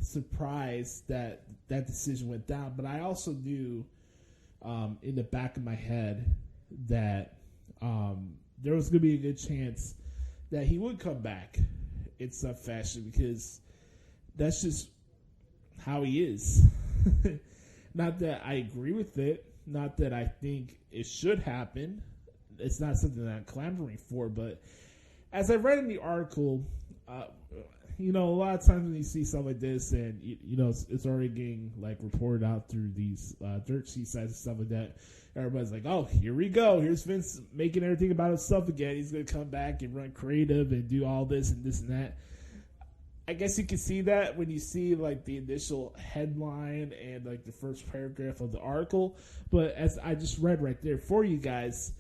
surprised that that decision went down, but I also knew in the back of my head that there was going to be a good chance that he would come back in some fashion, because that's just how he is. Not that I agree with it, not that I think it should happen. It's not something that I'm clamoring for, but as I read in the article, a lot of times when you see stuff like this, and it's already getting like reported out through these dirt sheet sites and stuff like that, everybody's like, "Oh, here we go. Here's Vince making everything about himself again. He's going to come back and run creative and do all this and this and that." I guess you can see that when you see like the initial headline and like the first paragraph of the article. But as I just read right there for you guys,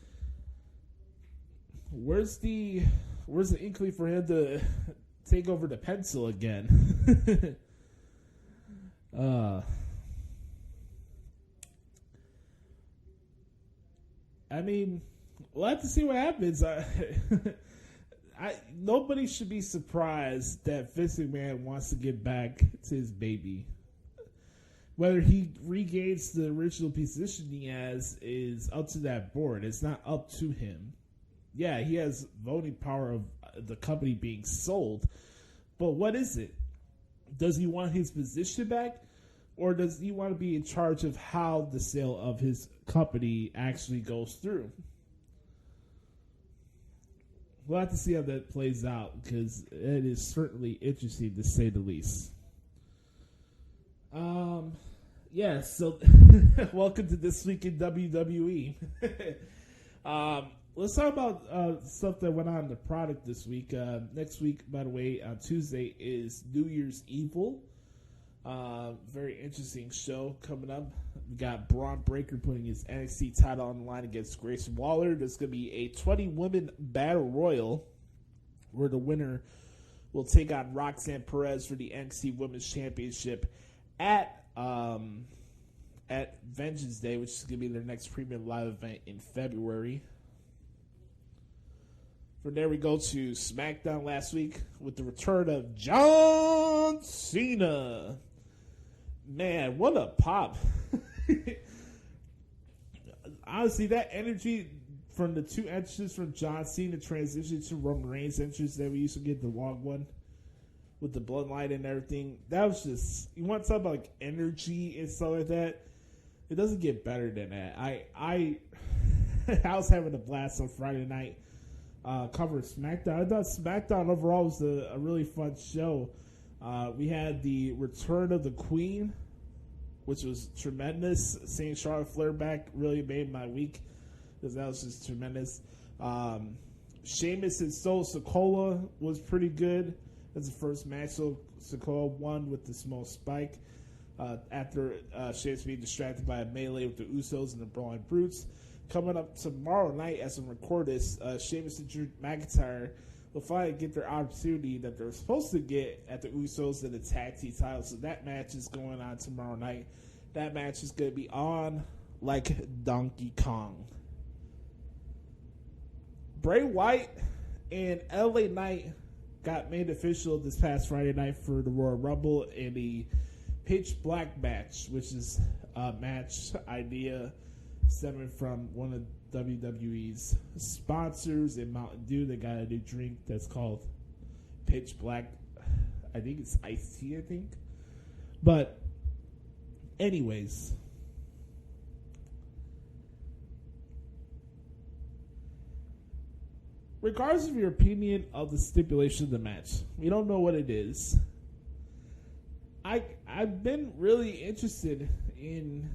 where's the inkling for him to take over the pencil again? I mean, we'll have to see what happens. Nobody should be surprised that Vince McMahon wants to get back to his baby. Whether he regains the original position he has is up to that board. It's not up to him. Yeah, he has voting power of the company being sold, but what is it? Does he want his position back, or does he want to be in charge of how the sale of his company actually goes through? We'll have to see how that plays out, because it is certainly interesting to say the least. So welcome to This Week in WWE. Let's talk about stuff that went on in the product this week. Next week, by the way, on Tuesday is New Year's Evil. Very interesting show coming up. We got Braun Breaker putting his NXT title on the line against Grayson Waller. There's going to be a 20-woman battle royal where the winner will take on Roxanne Perez for the NXT Women's Championship at Vengeance Day, which is going to be their next premium live event in February. From there, we go to SmackDown last week with the return of John Cena. Man, what a pop. Honestly, that energy from the two entrances from John Cena transition to Roman Reigns entrance that we used to get, the long one with the bloodline and everything, that was just, you want to talk about like energy and stuff like that, it doesn't get better than that. I was having a blast on Friday night covering SmackDown. I thought SmackDown overall was a really fun show. We had the return of the Queen, which was tremendous. Seeing Charlotte Flair back really made my week, because that was just tremendous. Sheamus and Sikoa was pretty good. That's the first match. So Sikoa won with the small spike after Sheamus being distracted by a melee with the Usos and the Brawling Brutes. Coming up tomorrow night, as I record this, Sheamus and Drew McIntyre will finally get their opportunity that they're supposed to get at the Usos and the tag team titles. So that match is going on tomorrow night. That match is going to be on like Donkey Kong. Bray Wyatt and LA Knight got made official this past Friday night for the Royal Rumble in the Pitch Black match, which is a match idea stemming from one of WWE's sponsors in Mountain Dew. They got a new drink that's called Pitch Black. I think it's iced tea, I think. But anyways, regardless of your opinion of the stipulation of the match, we don't know what it is. I've been really interested in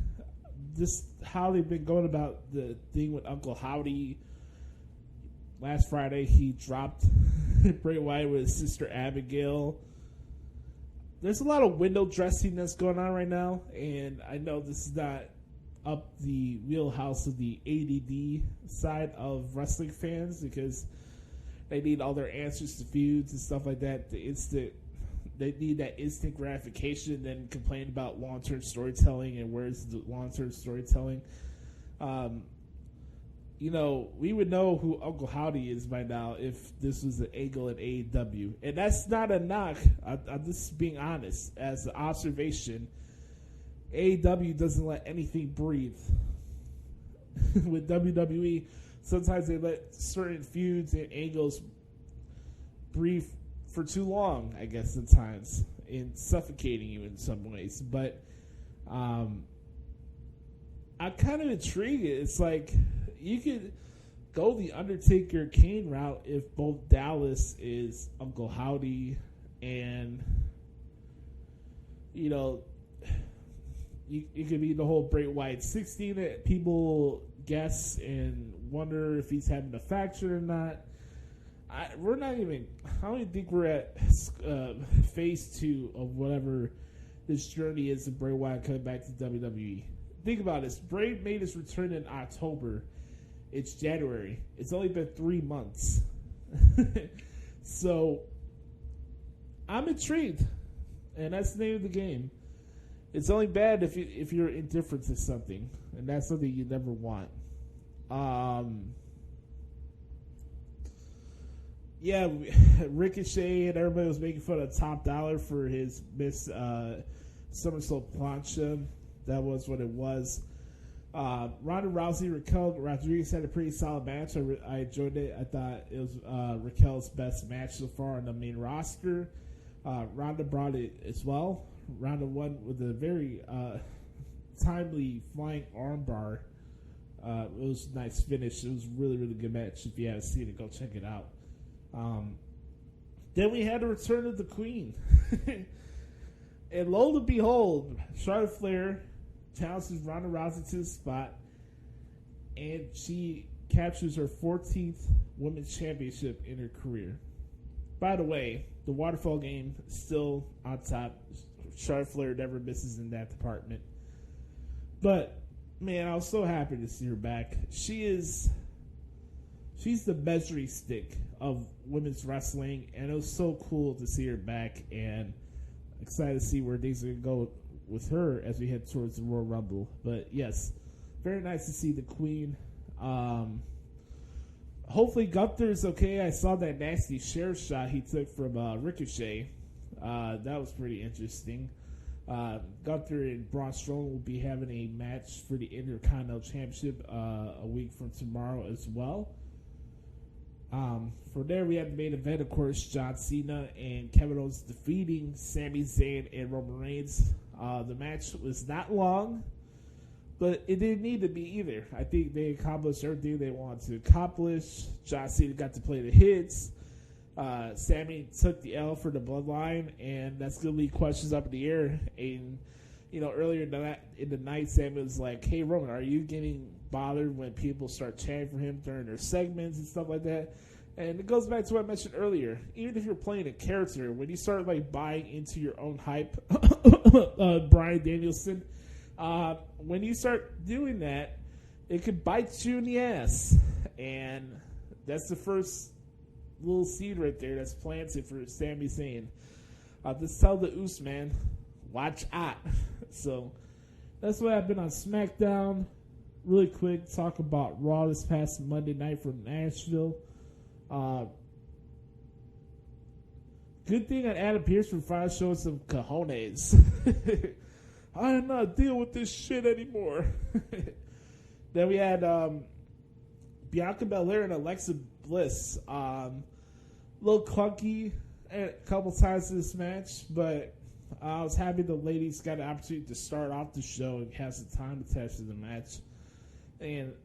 just how they've been going about the thing with Uncle Howdy. Last Friday, he dropped Bray Wyatt with his sister Abigail. there's a lot of window dressing that's going on right now, and I know this is not up the wheelhouse of the ADD side of wrestling fans because they need all their answers to feuds and stuff like that. They need that instant gratification and then complain about long-term storytelling and where's the long-term storytelling. We would know who Uncle Howdy is by now if this was an angle in AEW. And that's not a knock. I'm just being honest. As an observation, AEW doesn't let anything breathe. With WWE, sometimes they let certain feuds and angles breathe for too long, I guess, at times, and suffocating you in some ways. But I'm kind of intrigued. It's like you could go the Undertaker Kane route if both Dallas is Uncle Howdy and, it could be the whole Bray Wyatt 16 that people guess and wonder if he's having a faction or not. I don't even think we're at phase 2 of whatever this journey is of Bray Wyatt coming back to WWE. Think about this. Bray made his return in October. It's January. It's only been 3 months. So, I'm intrigued. And that's the name of the game. It's only bad if you're indifferent to something. And that's something you never want. Yeah, Ricochet and everybody was making fun of Top Dollar for his Miss Somersault plancha. That was what it was. Ronda Rousey, Raquel Rodriguez had a pretty solid match. I enjoyed it. I thought it was Raquel's best match so far on the main roster. Ronda brought it as well. Ronda won with a very timely flying armbar. It was a nice finish. It was a really, really good match. If you haven't seen it, go check it out. Then we had the return of the Queen. And lo and behold, Charlotte Flair challenges Ronda Rousey to the spot, and she captures her 14th Women's Championship in her career. By the way, the waterfall game is still on top. Charlotte Flair never misses in that department. But, man, I was so happy to see her back. She's the measuring stick of women's wrestling, and it was so cool to see her back, and excited to see where things are going to go with her as we head towards the Royal Rumble. But yes, very nice to see the Queen. Hopefully Gunther's okay. I saw that nasty share shot he took from Ricochet. That was pretty interesting. Gunther and Braun Strowman will be having a match for the Intercontinental Championship a week from tomorrow as well. From there, we had the main event, of course, John Cena and Kevin Owens defeating Sami Zayn and Roman Reigns. The match was not long, but it didn't need to be either. I think they accomplished everything they wanted to accomplish. John Cena got to play the hits. Sami took the L for the bloodline, and that's going to leave questions up in the air. And, earlier in the night, Sami was like, hey, Roman, are you getting bothered when people start chanting for him during their segments and stuff like that? And it goes back to what I mentioned earlier. Even if you're playing a character, when you start buying into your own hype, Bryan Danielson, when you start doing that, it could bite you in the ass. And that's the first little seed right there that's planted for Sami Zayn. Just tell the Oos, man, watch out. So that's what happened on SmackDown. Really quick, talk about Raw this past Monday night from Nashville. Good thing that Adam Pearce for finally showing some cojones. I am not dealing with this shit anymore. Then we had Bianca Belair and Alexa Bliss. A little clunky a couple times in this match, but I was happy the ladies got an opportunity to start off the show and have some time attached to the match. And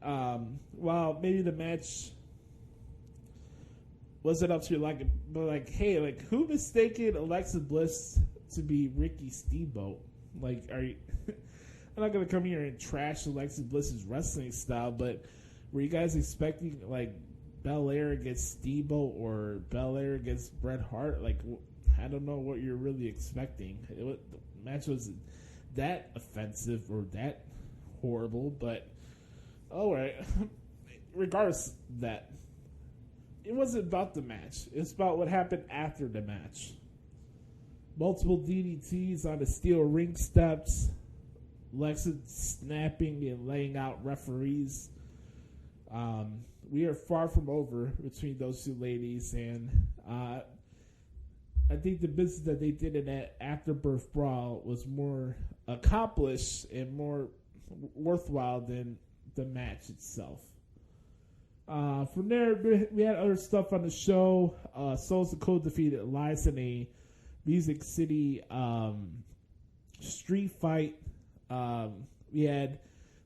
while maybe the match wasn't up to your liking, but hey, who mistaken Alexa Bliss to be Ricky Steamboat? Are you? I'm not gonna come here and trash Alexa Bliss's wrestling style, but were you guys expecting Belair against Steamboat or Belair against Bret Hart? I don't know what you're really expecting. The match wasn't that offensive or that horrible, but all right. Regardless of that, it wasn't about the match. It's about what happened after the match. Multiple DDTs on the steel ring steps. Lexa snapping and laying out referees. We are far from over between those two ladies, and I think the business that they did in that afterbirth brawl was more accomplished and more worthwhile than the match itself. From there, we had other stuff on the show. Souls of Code defeated Elias in a Music City street fight. We had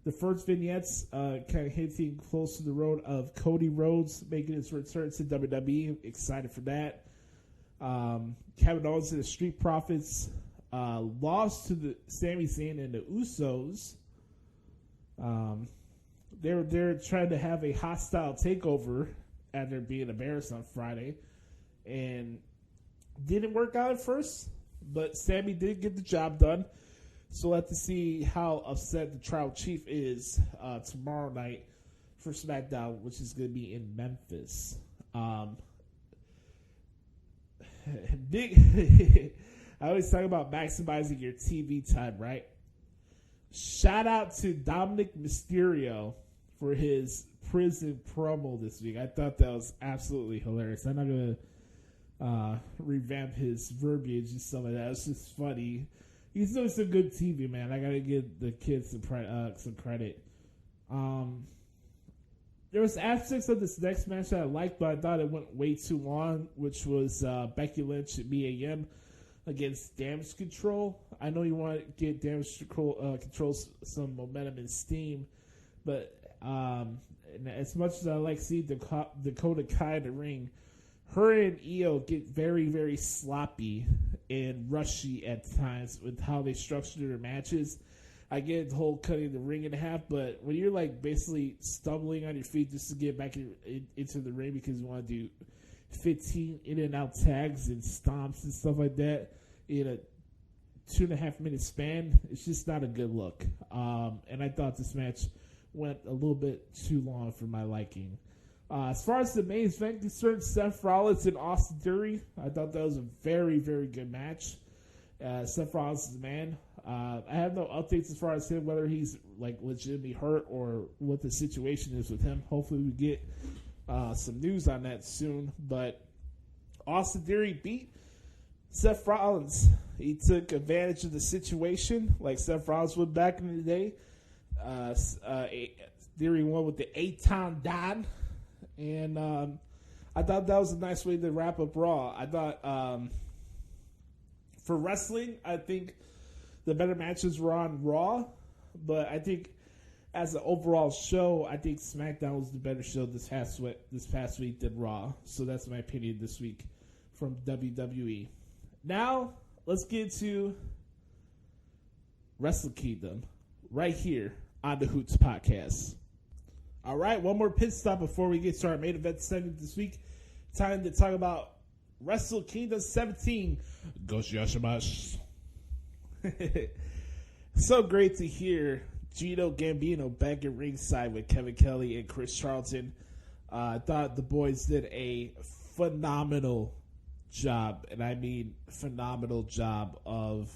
the first vignettes kind of hinting close to the road of Cody Rhodes making his return to WWE. Excited for that. Kevin Owens and the Street Profits lost to the Sami Zayn and the Usos. They're trying to have a hostile takeover after being embarrassed on Friday, and didn't work out at first, but Sami did get the job done. So we'll have to see how upset the Tribal Chief is tomorrow night for SmackDown, which is going to be in Memphis. I always talk about maximizing your TV time, right? Shout out to Dominic Mysterio for his prison promo this week. I thought that was absolutely hilarious. I'm not going to revamp his verbiage and stuff like that. It's just funny. He's doing some good TV, man. I got to give the kids some credit. There was aspects of this next match that I liked, but I thought it went way too long, which was Becky Lynch and Mia Yim against Damage Control. I know you want to get Damage Control some momentum and steam, but as much as I like seeing Dakota Kai in the ring, her and Io get very, very sloppy and rushy at times with how they structure their matches. I get the whole cutting the ring in half, but when you're like basically stumbling on your feet just to get back into the ring because you want to do 15 in and out tags and stomps and stuff like that in a 2.5 minute span, it's just not a good look. And I thought this match went a little bit too long for my liking. As far as the main event concerned, Seth Rollins and Austin Theory, I thought that was a very, very good match. Seth Rollins is the man. I have no updates as far as him, whether he's like legitimately hurt or what the situation is with him. Hopefully we get some news on that soon. But Austin Theory beat Seth Rollins. He took advantage of the situation like Seth Rollins would back in the day. Theory won with the 8-time Don. And I thought that was a nice way to wrap up Raw. I thought for wrestling, I think the better matches were on Raw. But I think as an overall show, I think SmackDown was the better show this past week than Raw. So that's my opinion this week from WWE. Now, let's get to Wrestle Kingdom right here on the Hoots Podcast. All right, one more pit stop before we get to our main event segment this week. Time to talk about Wrestle Kingdom 17. Goshiashimash. So great to hear Gino Gambino back at ringside with Kevin Kelly and Chris Charlton. I thought the boys did a phenomenal job, and I mean phenomenal job of,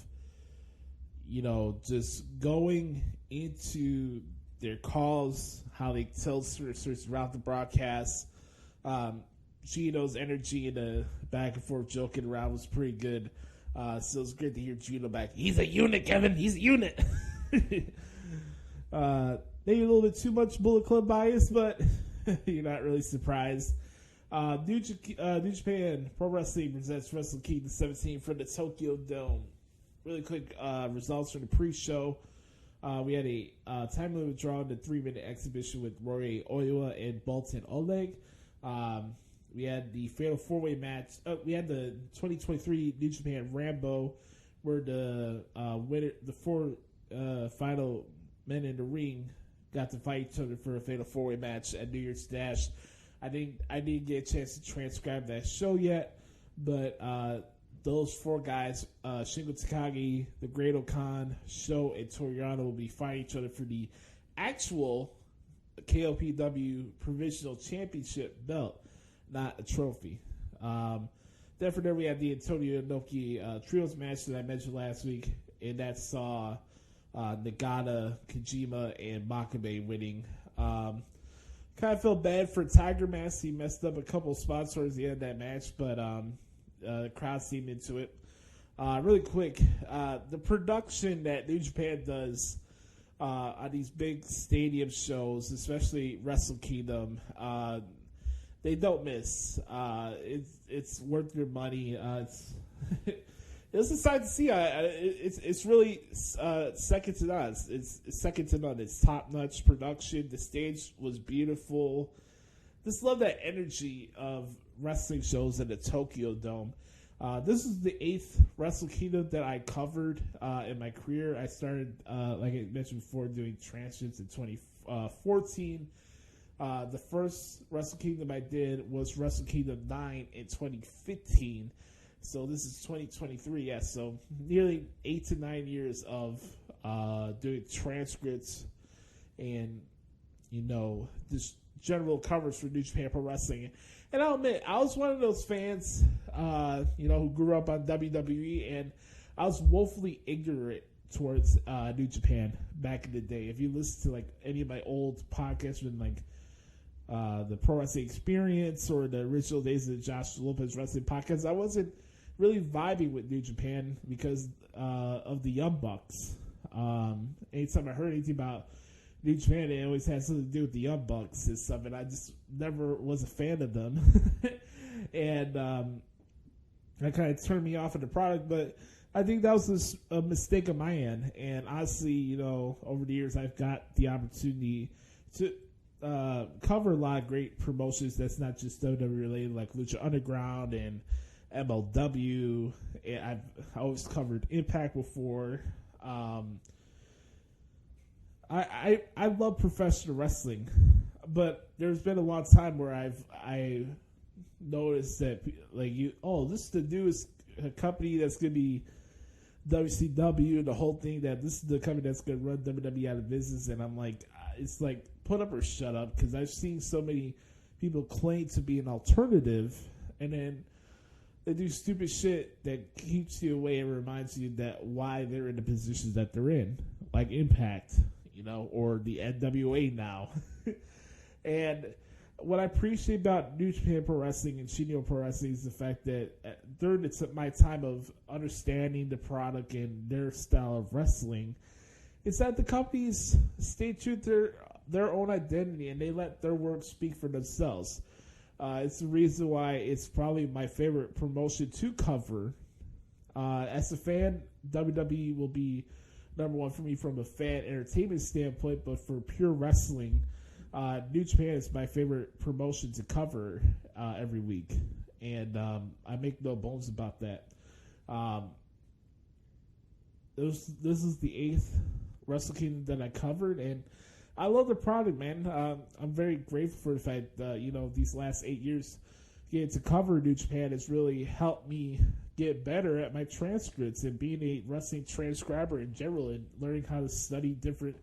just going into their calls, how they tell stories throughout the broadcast. Gino's energy in the back and forth joking around was pretty good. So it's great to hear Gino back. He's a unit, Kevin. He's a unit. Maybe a little bit too much Bullet Club bias, but you're not really surprised. New Japan Pro Wrestling presents Wrestle Kingdom 17 from the Tokyo Dome. Really quick results from the pre-show. We had a time limit draw in the 3-minute exhibition with Rory Oiwa and Bolton Oleg. We had the Fatal 4-Way match. We had the 2023 New Japan Rambo, where the winner, the 4 final men in the ring, got to fight each other for a Fatal 4-Way match at New Year's Dash. I didn't get a chance to transcribe that show yet, but those four guys, Shingo Takagi, the Great Okan, Sho, and Toriano will be fighting each other for the actual KOPW Provisional Championship belt, not a trophy. Then from there we have the Antonio Inoki Trios match that I mentioned last week, and that saw Nagata, Kojima, and Makabe winning. Kind of felt bad for Tiger Mask. He messed up a couple spots towards the end of that match, but the crowd seemed into it. Really quick, the production that New Japan does on these big stadium shows, especially Wrestle Kingdom, they don't miss. It's worth your money. It's a sight to see. It's really second to none. It's second to none. It's top-notch production. The stage was beautiful. Just love that energy of wrestling shows in the Tokyo Dome. This is the 8th Wrestle Kingdom that I covered in my career. I started, like I mentioned before, doing transcripts in 2014. The first Wrestle Kingdom I did was Wrestle Kingdom 9 in 2015. So this is 2023, yes. So nearly 8 to 9 years of doing transcripts and, just general coverage for New Japan Pro Wrestling. And I'll admit, I was one of those fans, who grew up on WWE, and I was woefully ignorant towards New Japan back in the day. If you listen to any of my old podcasts with the Pro Wrestling Experience or the original days of the Josh Lopez Wrestling Podcast, I wasn't really vibing with New Japan because of the Young Bucks. Anytime I heard anything about New Japan, it always had something to do with the Young Bucks and stuff, and I just never was a fan of them. And that kind of turned me off of the product, but I think that was a mistake on my end. And honestly, over the years, I've got the opportunity to cover a lot of great promotions that's not just WWE related, like Lucha Underground and MLW. And I've always covered Impact before. I love professional wrestling, but there's been a long time where I noticed that this is the newest company that's gonna be WCW, the whole thing, that this is the company that's gonna run WWE out of business, and I'm like, it's like, put up or shut up, because I've seen so many people claim to be an alternative, and then they do stupid shit that keeps you away and reminds you that why they're in the positions that they're in, like Impact, or the NWA now. And what I appreciate about New Japan Pro Wrestling and Shinyo Pro Wrestling is the fact that during my time of understanding the product and their style of wrestling, it's that the companies stay true to their own identity and they let their work speak for themselves. It's the reason why it's probably my favorite promotion to cover. As a fan, WWE will be number one for me from a fan entertainment standpoint, but for pure wrestling, New Japan is my favorite promotion to cover every week, and I make no bones about that. This is the 8th Wrestle Kingdom that I covered, and I love the product, man. I'm very grateful for the fact that, these last 8 years getting to cover New Japan has really helped me get better at my transcripts and being a wrestling transcriber in general and learning how to study different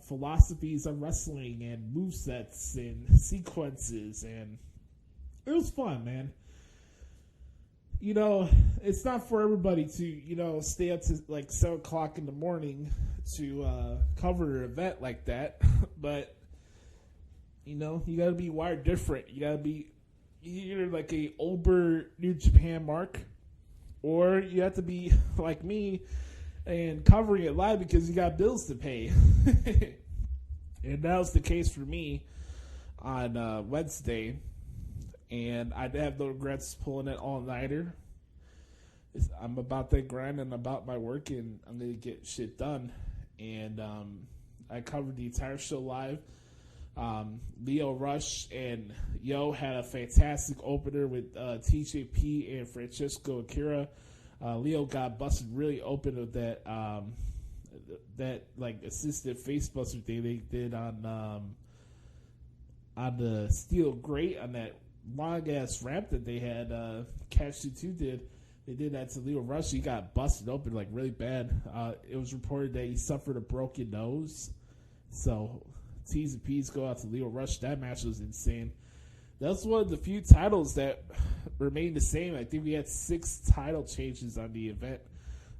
philosophies on wrestling and movesets and sequences, and it was fun, man. It's not for everybody to, stay up to 7 o'clock in the morning to cover an event like that, but you gotta be wired different. You gotta be either like a Ober New Japan mark, or you have to be like me and covering it live because you got bills to pay. And that was the case for me on Wednesday, and I have no regrets pulling it all-nighter. I'm about that grind and about my work, and I'm going to get shit done. And I covered the entire show live. Leo Rush and Yo had a fantastic opener with TJP and Francesco Akira. Leo got busted really open with that assisted face buster thing they did on the steel grate on that long ass ramp that they had. Catch 2 did. They did that to Lio Rush. He got busted open like really bad. It was reported that he suffered a broken nose. So T's and P's go out to Lio Rush. That match was insane. That's one of the few titles that remained the same. I think we had 6 title changes on the event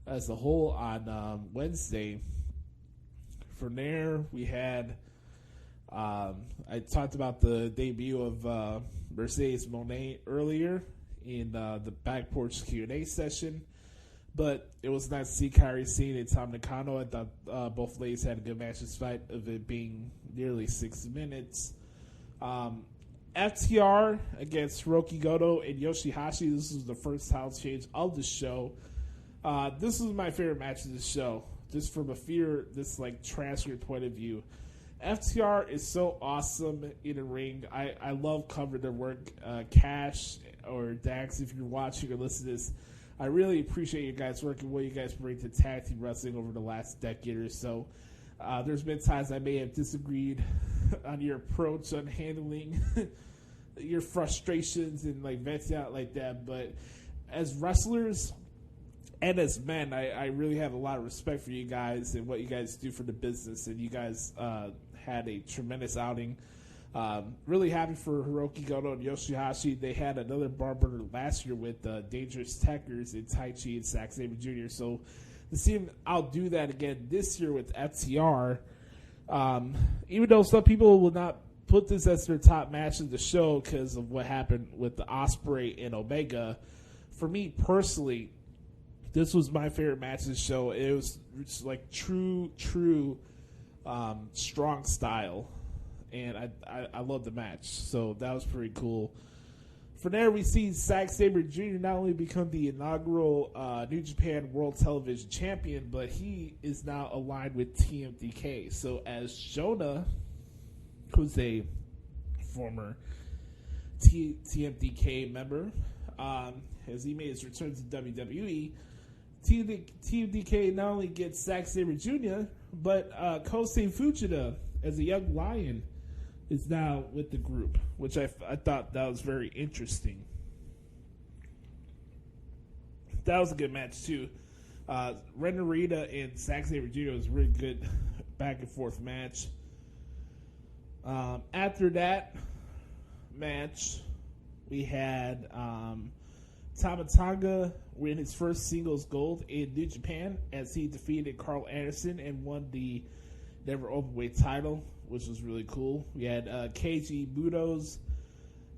as a whole on Wednesday. From there, we had I talked about the debut of Mercedes Moné earlier in the back porch Q&A session, but it was nice to see Kairi Sane and Tam Nakano. I thought both ladies had a good match despite of it being nearly 6 minutes. FTR against Hiroki Goto and Yoshihashi. This was the first title change of the show. This was my favorite match of the show, just from this like transcript point of view. FTR is so awesome in a ring. I love covering their work. Cash or Dax, if you're watching or listening to this, I really appreciate you guys' work and what you guys bring to tag team wrestling over the last decade or so. There's been times I may have disagreed on your approach on handling your frustrations and like venting out like that, but as wrestlers and as men, I really have a lot of respect for you guys and what you guys do for the business, and you guys had a tremendous outing. Really happy for Hiroki Goto and Yoshihashi. They had another barn burner last year with Dangerous Tekkers and Tai Chi and Zack Sabre Jr., so to see him outdo that again this year with FTR, even though some people will not put this as their top match of the show because of what happened with the Ospreay and Omega, for me personally, this was my favorite match of the show. It was just like true strong style, and I love the match. So that was pretty cool. From there, we see Zack Sabre Jr. not only become the inaugural New Japan World Television Champion, but he is now aligned with TMDK. So as Jonah, who's a former TMDK member, as he made his return to WWE, TMDK not only gets Zack Sabre Jr., but Kosei Fujita, as a young lion, is now with the group, which I thought that was very interesting. That was a good match, too. Ren Narita and Zack Sabre Jr. was a really good back-and-forth match. After that match, we had Tama Tonga win his first singles gold in New Japan as he defeated Carl Anderson and won the Never Openweight title, which was really cool. We had Keiji Muto's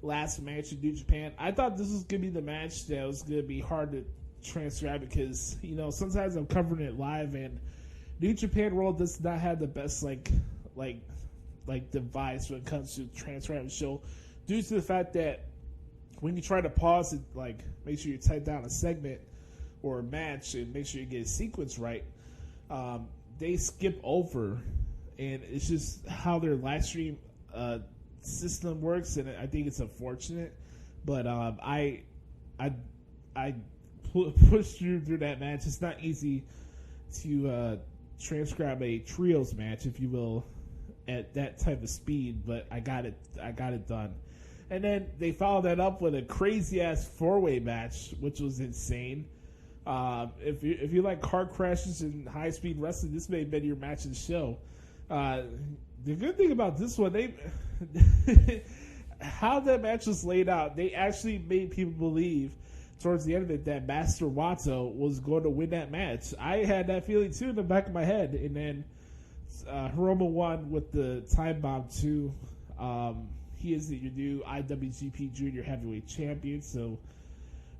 last match in New Japan. I thought this was going to be the match that was going to be hard to transcribe because, you know, sometimes I'm covering it live and New Japan World does not have the best like device when it comes to transcribing the show due to the fact that when you try to pause it, like make sure you type down a segment or a match and make sure you get a sequence right, they skip over, and it's just how their live stream system works, and I think it's unfortunate. But I pushed through that match. It's not easy to transcribe a trios match, if you will, at that type of speed, but I got it done. And then they followed that up with a crazy-ass 4-way match, which was insane. If you like car crashes and high-speed wrestling, this may have been your match of the show. The good thing about this one, how that match was laid out, they actually made people believe towards the end of it that Master Wato was going to win that match. I had that feeling, too, in the back of my head. And then Hiromu won with the time bomb, too. He is the new IWGP Junior Heavyweight Champion, so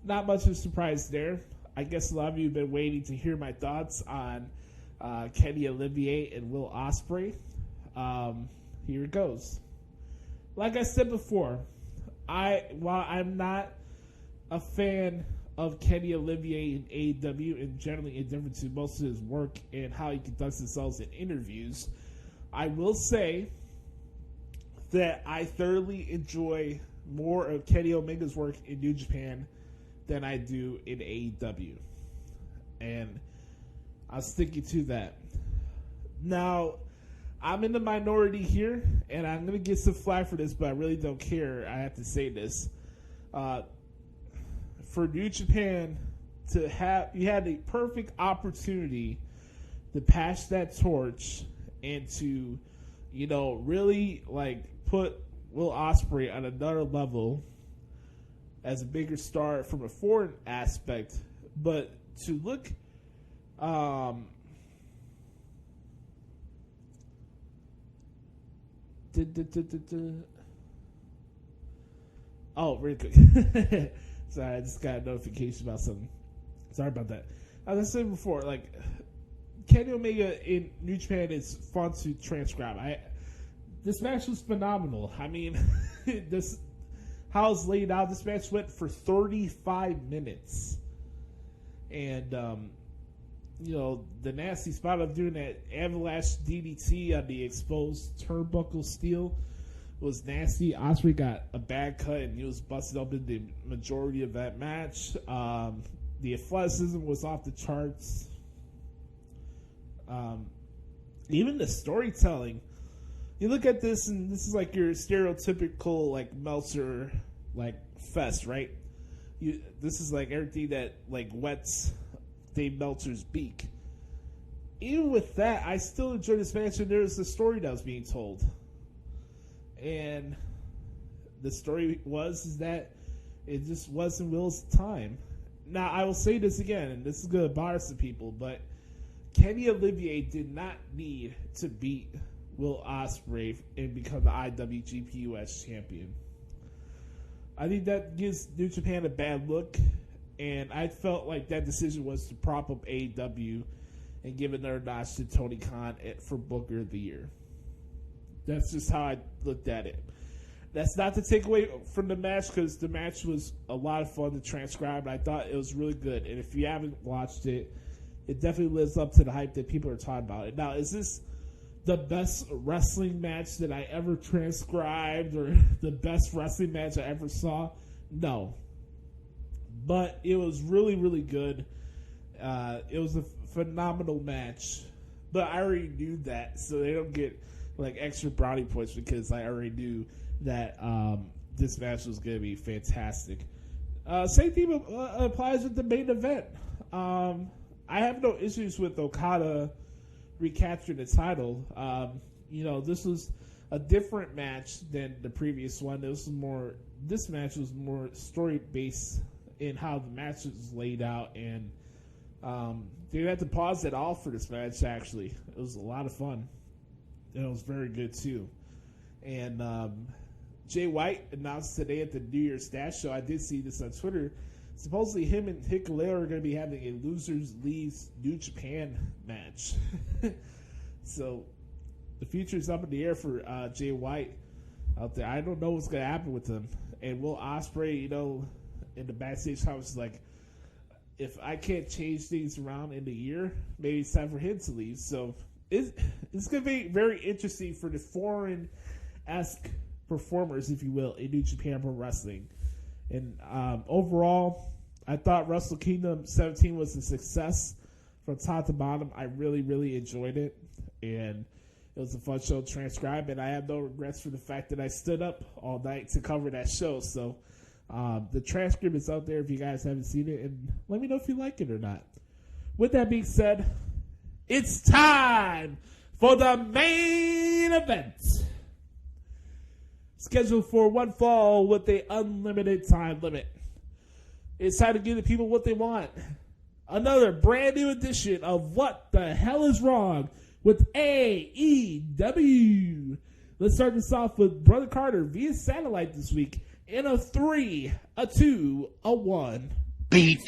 not much of a surprise there. I guess a lot of you have been waiting to hear my thoughts on Kenny Olivier and Will Ospreay. Here it goes. Like I said before, while I'm not a fan of Kenny Olivier in AEW and generally indifferent to most of his work and how he conducts himself in interviews, I will say that I thoroughly enjoy more of Kenny Omega's work in New Japan than I do in AEW. And I'll stick you to that. Now, I'm in the minority here, and I'm going to get some flack for this, but I really don't care. I have to say this. For New Japan you had a perfect opportunity to pass that torch and to, you know, really like put Will Ospreay on another level as a bigger star from a foreign aspect, but to look oh, really quick. Sorry, I just got a notification about something. Sorry about that. As I said before, like, Kenny Omega in New Japan is fun to transcribe. This match was phenomenal. I mean, how it's laid out, this match went for 35 minutes. And, you know, the nasty spot of doing that avalanche DDT on the exposed turnbuckle steel was nasty. Ospreay got a bad cut and he was busted up in the majority of that match. The athleticism was off the charts. Even the storytelling. You look at this and this is like your stereotypical like Meltzer like fest, right? This is like everything that like wets Dave Meltzer's beak. Even with that, I still enjoy this match, and there was a story that was being told. And the story is that it just wasn't Will's time. Now, I will say this again, and this is going to bother some people, but Kenny Olivier did not need to beat Will Ospreay and become the IWGP US champion. I think that gives New Japan a bad look, and I felt like that decision was to prop up AEW and give another notch to Tony Khan for Booker of the Year. That's just how I looked at it. That's not to take away from the match, because the match was a lot of fun to transcribe, and I thought it was really good. And if you haven't watched it, it definitely lives up to the hype that people are talking about it. Now, is this the best wrestling match that I ever transcribed or the best wrestling match I ever saw? No. But it was really, really good. It was a phenomenal match. But I already knew that, so they don't get like extra brownie points because I already knew that this match was going to be fantastic. Same thing applies with the main event. I have no issues with Okada recapturing the title. You know, this was a different match than the previous one. This match was more story based in how the match was laid out, and they didn't have to pause at all for this match. Actually, it was a lot of fun, and it was very good too. And Jay White announced today at the New Year's Dash show, I did see this on Twitter, supposedly him and Hikuleo are going to be having a Losers Leaves New Japan match. So the future is up in the air for Jay White out there. I don't know what's going to happen with him. And Will Ospreay, you know, in the backstage comments, like, if I can't change things around in the year, maybe it's time for him to leave. So it's going to be very interesting for the foreign-esque performers, if you will, in New Japan Pro Wrestling. And overall, I thought Wrestle Kingdom 17 was a success from top to bottom. I really, really enjoyed it. And it was a fun show to transcribe. And I have no regrets for the fact that I stood up all night to cover that show. So the transcript is out there if you guys haven't seen it. And let me know if you like it or not. With that being said, it's time for the main event. Scheduled for one fall with an unlimited time limit. It's time to give the people what they want. Another brand new edition of What the Hell is Wrong with AEW. Let's start this off with Brother Carter via satellite this week in a 3, a 2, a 1. Beat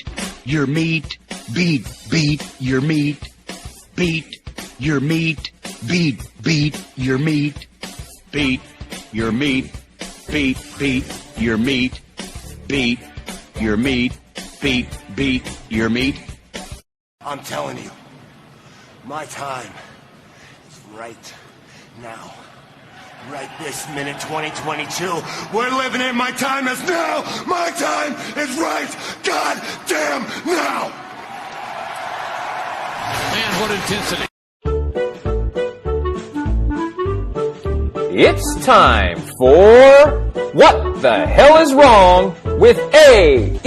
your meat. Beat your meat. Beat your meat. Beat your meat. Beat your meat. Beat your meat. Beat your meat. Beat your meat. I'm telling you, my time is right now. Right this minute, 2022. We're living it. My time is now. My time is right goddamn now. Man, what intensity. It's time for What the Hell is Wrong with AEW.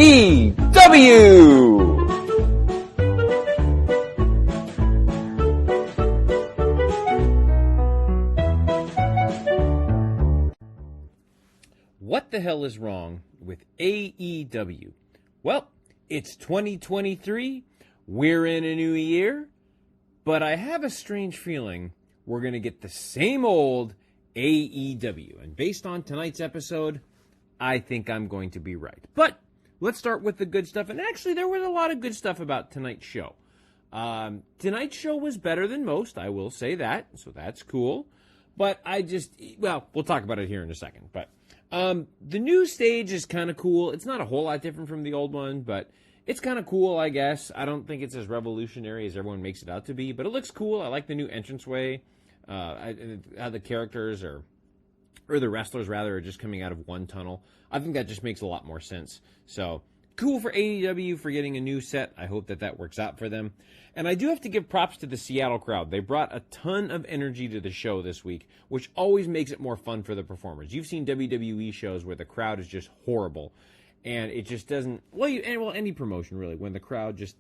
What the hell is wrong with AEW? Well, it's 2023. We're in a new year. But I have a strange feeling we're going to get the same old AEW. And based on tonight's episode, I think I'm going to be right. But let's start with the good stuff. And actually, there was a lot of good stuff about tonight's show. Tonight's show was better than most, I will say that. So that's cool. But we'll talk about it here in a second. But the new stage is kind of cool. It's not a whole lot different from the old one, but it's kind of cool, I guess. I don't think it's as revolutionary as everyone makes it out to be, but it looks cool. I like the new entranceway. How the characters or the wrestlers, rather, are just coming out of one tunnel. I think that just makes a lot more sense. So, cool for AEW for getting a new set. I hope that works out for them. And I do have to give props to the Seattle crowd. They brought a ton of energy to the show this week, which always makes it more fun for the performers. You've seen WWE shows where the crowd is just horrible. And it just doesn't, any promotion really, when the crowd just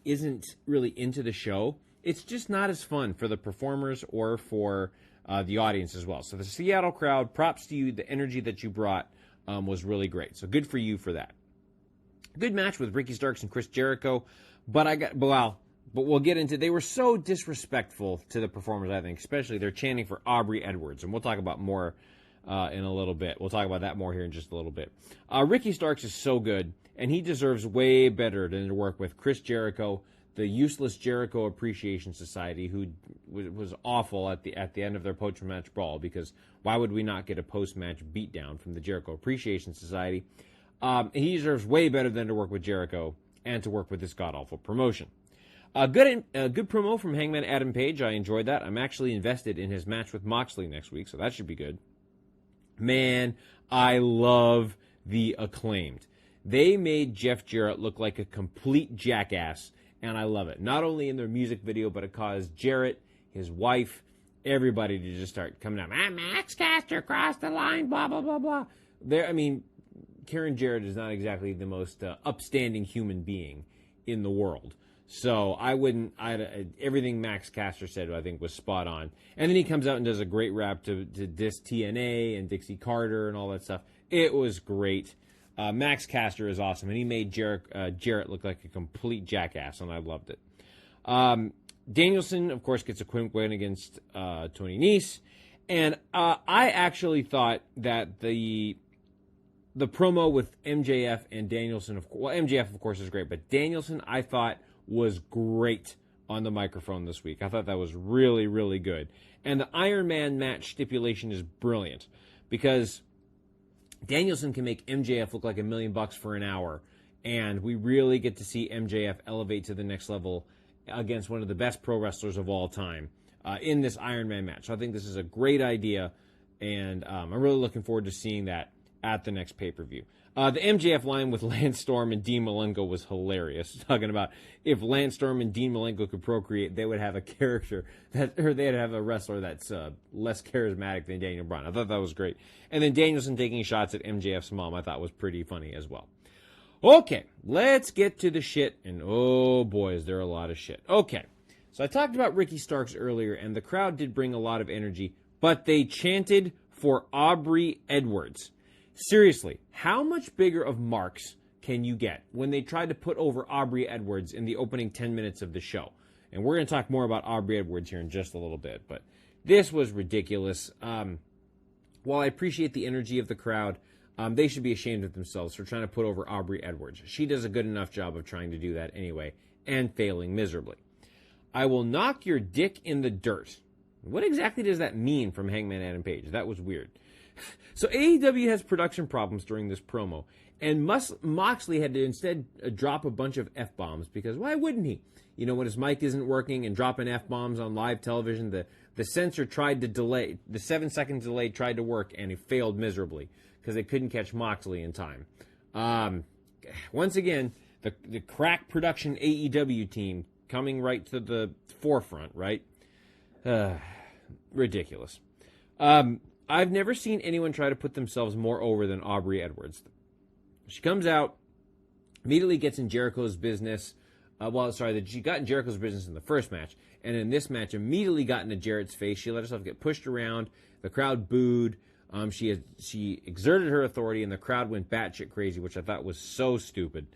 isn't really into the show, it's just not as fun for the performers or for the audience as well. So the Seattle crowd, props to you. The energy that you brought was really great. So good for you for that. Good match with Ricky Starks and Chris Jericho, but we'll get into, they were so disrespectful to the performers, I think, especially they're chanting for Aubrey Edwards, and we'll talk about more in a little bit. We'll talk about that more here in just a little bit. Ricky Starks is so good, and he deserves way better than to work with Chris Jericho, the useless Jericho Appreciation Society, who was awful at the end of their post-match brawl, because why would we not get a post-match beatdown from the Jericho Appreciation Society? He deserves way better than to work with Jericho and to work with this god-awful promotion. Good promo from Hangman Adam Page. I enjoyed that. I'm actually invested in his match with Moxley next week, so that should be good. Man, I love the Acclaimed. They made Jeff Jarrett look like a complete jackass, and I love it. Not only in their music video, but it caused Jarrett, his wife, everybody to just start coming out. Max Caster crossed the line, blah, blah, blah, blah. Karen Jarrett is not exactly the most upstanding human being in the world. So everything Max Caster said, I think, was spot on. And then he comes out and does a great rap to diss TNA and Dixie Carter and all that stuff. It was great. Max Caster is awesome, and he made Jarrett look like a complete jackass, and I loved it. Danielson, of course, gets a quick win against Tony Nese. And I actually thought that the promo with MJF and Danielson, MJF, of course, is great, but Danielson, I thought, was great on the microphone this week. I thought that was really, really good. And the Iron Man match stipulation is brilliant, because Danielson can make MJF look like $1 million for an hour, and we really get to see MJF elevate to the next level against one of the best pro wrestlers of all time in this Iron Man match. So I think this is a great idea, and I'm really looking forward to seeing that at the next pay-per-view. The MJF line with Lance Storm and Dean Malenko was hilarious. Talking about if Lance Storm and Dean Malenko could procreate, they would have a character they'd have a wrestler that's less charismatic than Daniel Bryan. I thought that was great. And then Danielson taking shots at MJF's mom, I thought was pretty funny as well. Okay, let's get to the shit. And oh boy, is there a lot of shit. Okay, so I talked about Ricky Starks earlier, and the crowd did bring a lot of energy, but they chanted for Aubrey Edwards. Seriously, how much bigger of marks can you get when they tried to put over Aubrey Edwards in the opening 10 minutes of the show? And we're going to talk more about Aubrey Edwards here in just a little bit, but this was ridiculous. While I appreciate the energy of the crowd, they should be ashamed of themselves for trying to put over Aubrey Edwards. She does a good enough job of trying to do that anyway, and failing miserably. I will knock your dick in the dirt. What exactly does that mean from Hangman Adam Page? That was weird. So AEW has production problems during this promo, and Moxley had to instead drop a bunch of F-bombs, because why wouldn't he? You know, when his mic isn't working and dropping F-bombs on live television, the censor tried to delay, the 7-second delay tried to work, and he failed miserably because they couldn't catch Moxley in time. Once again, the crack production AEW team coming right to the forefront, right? Ridiculous. I've never seen anyone try to put themselves more over than Aubrey Edwards. She comes out, immediately gets in Jericho's business. She got in Jericho's business in the first match, and in this match immediately got into Jarrett's face. She let herself get pushed around. The crowd booed. She exerted her authority, and the crowd went batshit crazy, which I thought was so stupid.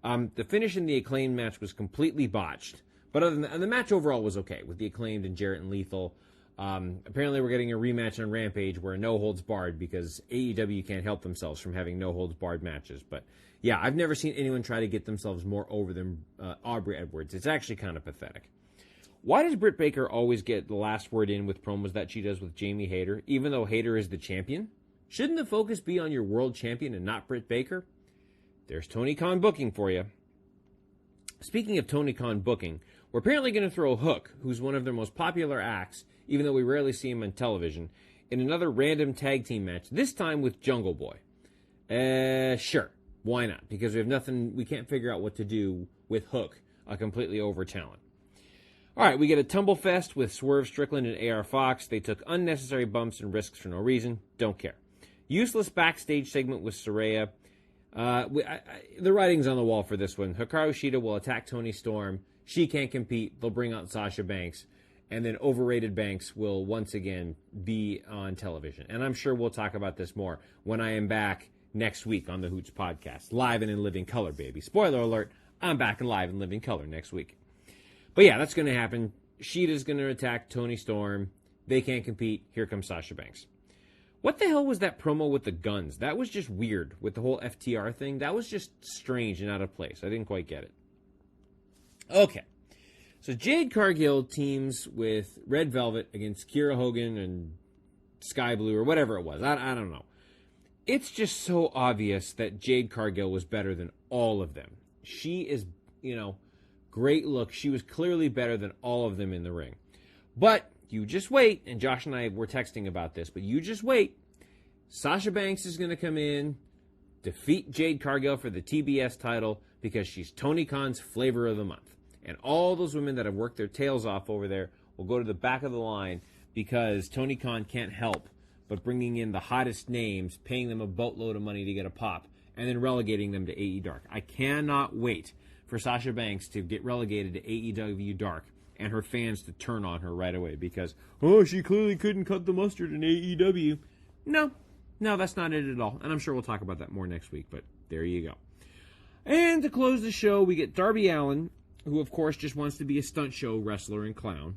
The finish in the Acclaimed match was completely botched, but other than that, the match overall was okay with the Acclaimed and Jarrett and Lethal. Apparently, we're getting a rematch on Rampage where no holds barred because AEW can't help themselves from having no holds barred matches. But yeah, I've never seen anyone try to get themselves more over than Aubrey Edwards. It's actually kind of pathetic. Why does Britt Baker always get the last word in with promos that she does with Jamie Hayter, even though Hayter is the champion? Shouldn't the focus be on your world champion and not Britt Baker? There's Tony Khan booking for you. Speaking of Tony Khan booking, we're apparently going to throw Hook, who's one of their most popular acts, even though we rarely see him on television, in another random tag team match, this time with Jungle Boy. Sure. Why not? Because we can't figure out what to do with Hook, a completely over talent. All right, we get a tumble fest with Swerve Strickland and AR Fox. They took unnecessary bumps and risks for no reason. Don't care. Useless backstage segment with Saraya. The writing's on the wall for this one. Hikaru Shida will attack Toni Storm. She can't compete. They'll bring out Sasha Banks. And then overrated Banks will once again be on television. And I'm sure we'll talk about this more when I am back next week on the Hoots podcast. Live and in living color, baby. Spoiler alert, I'm back in live and living color next week. But yeah, that's going to happen. Shida's going to attack Toni Storm. They can't compete. Here comes Sasha Banks. What the hell was that promo with the guns? That was just weird with the whole FTR thing. That was just strange and out of place. I didn't quite get it. Okay. So Jade Cargill teams with Red Velvet against Kiera Hogan and Sky Blue or whatever it was. I don't know. It's just so obvious that Jade Cargill was better than all of them. She is, great look. She was clearly better than all of them in the ring. But you just wait, and Josh and I were texting about this, but you just wait. Sasha Banks is going to come in, defeat Jade Cargill for the TBS title because she's Tony Khan's flavor of the month. And all those women that have worked their tails off over there will go to the back of the line because Tony Khan can't help but bringing in the hottest names, paying them a boatload of money to get a pop, and then relegating them to AE Dark. I cannot wait for Sasha Banks to get relegated to AEW Dark and her fans to turn on her right away because, she clearly couldn't cut the mustard in AEW. No, that's not it at all. And I'm sure we'll talk about that more next week, but there you go. And to close the show, we get Darby Allin, who, of course, just wants to be a stunt show wrestler and clown,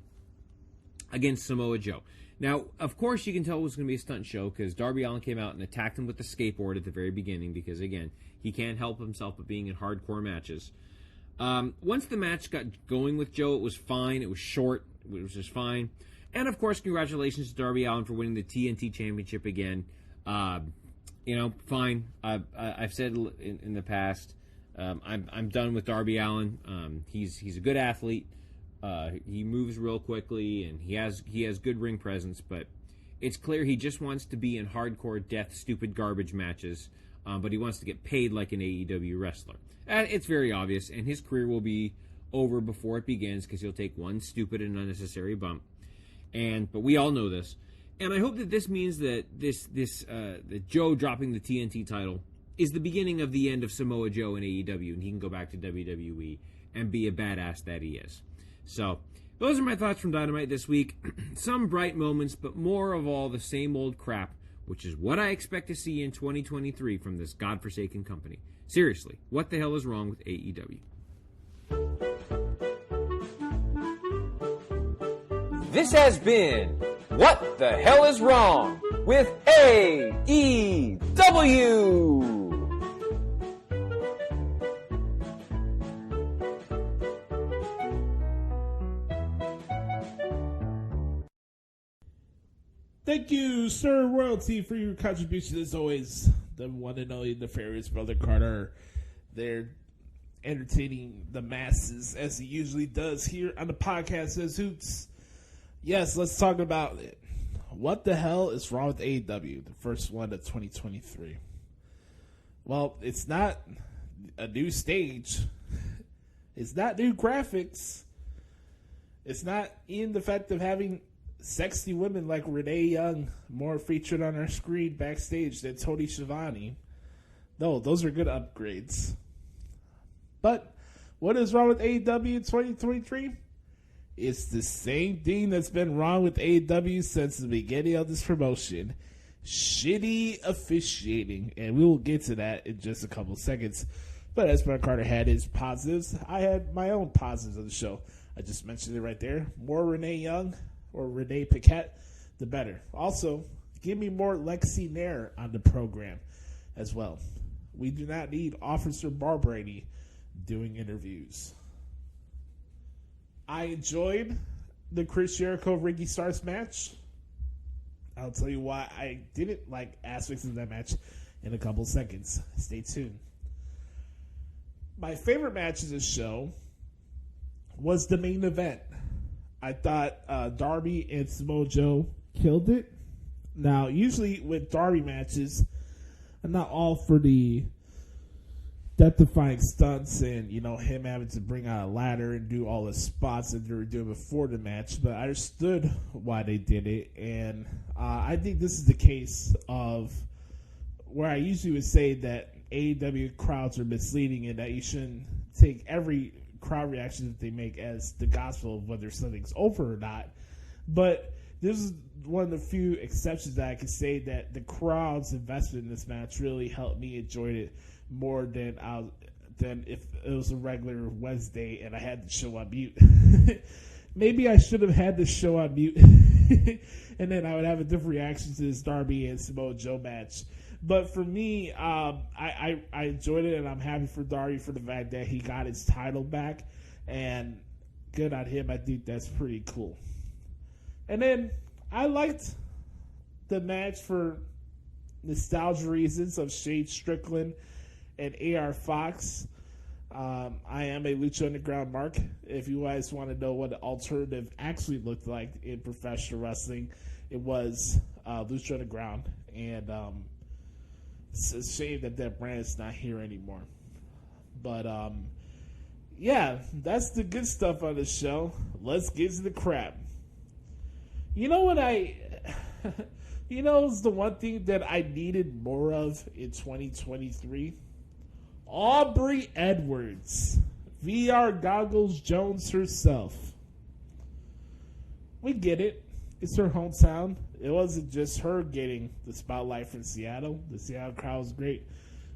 against Samoa Joe. Now, of course, you can tell it was going to be a stunt show because Darby Allin came out and attacked him with the skateboard at the very beginning because, again, he can't help himself but being in hardcore matches. Once the match got going with Joe, it was fine. It was short. It was just fine. And, of course, congratulations to Darby Allin for winning the TNT Championship again. Fine. I've said in the past, I'm done with Darby Allin. He's a good athlete. He moves real quickly, and he has good ring presence, but it's clear he just wants to be in hardcore death, stupid garbage matches, but he wants to get paid like an AEW wrestler. It's very obvious, and his career will be over before it begins because he'll take one stupid and unnecessary bump. But we all know this, and I hope that this means that that Joe dropping the TNT title is the beginning of the end of Samoa Joe in AEW, and he can go back to WWE and be a badass that he is. So, those are my thoughts from Dynamite this week. Some bright moments, but more of all the same old crap, which is what I expect to see in 2023 from this godforsaken company. Seriously, what the hell is wrong with AEW? This has been What the Hell is Wrong with AEW. Thank you, Sir Royalty, for your contribution as always. The one and only nefarious Brother Carter. They're entertaining the masses as he usually does here on the podcast as Hoots. Yes, let's talk about it. What the hell is wrong with AEW? The first one of 2023. Well, it's not a new stage. It's not new graphics. It's not in the fact of having sexy women like Renee Young more featured on our screen backstage than Tony Schiavone. No, those are good upgrades. But what is wrong with AEW in 2023? It's the same thing that's been wrong with AEW since the beginning of this promotion. shitty officiating, and we will get to that in just a couple seconds. But as Brett Carter had his positives, I had my own positives of the show. I just mentioned it right there. More Renee Young or Renee Paquette, the better. Also, give me more Lexi Nair on the program as well. We do not need Officer Barbrady doing interviews. I enjoyed the Chris Jericho-Ricky Starks match. I'll tell you why I didn't like aspects of that match in a couple seconds. Stay tuned. My favorite match of this show was the main event. I thought Darby and Samoa Joe killed it. Now, usually with Darby matches, I'm not all for the death-defying stunts and, him having to bring out a ladder and do all the spots that they were doing before the match, but I understood why they did it, and I think this is the case of where I usually would say that AEW crowds are misleading and that you shouldn't take every crowd reaction that they make as the gospel of whether something's over or not. But this is one of the few exceptions that I can say that the crowd's investment in this match really helped me enjoy it more than if it was a regular Wednesday and I had the show on mute. Maybe I should have had the show on mute and then I would have a different reaction to this Darby and Samoa Joe match. But for me, I enjoyed it, and I'm happy for Darby for the fact that he got his title back, and good on him. I think that's pretty cool. And then I liked the match for nostalgia reasons of Shade Strickland and AR Fox. I am a Lucha Underground mark. If you guys want to know what the alternative actually looked like in professional wrestling, it was Lucha Underground, and it's a shame that brand is not here anymore. But, yeah, that's the good stuff on the show. Let's get to the crap. You know what it's the one thing that I needed more of in 2023? Aubrey Edwards. VR Goggles Jones herself. We get it. It's her hometown. It wasn't just her getting the spotlight from Seattle. The Seattle crowd was great.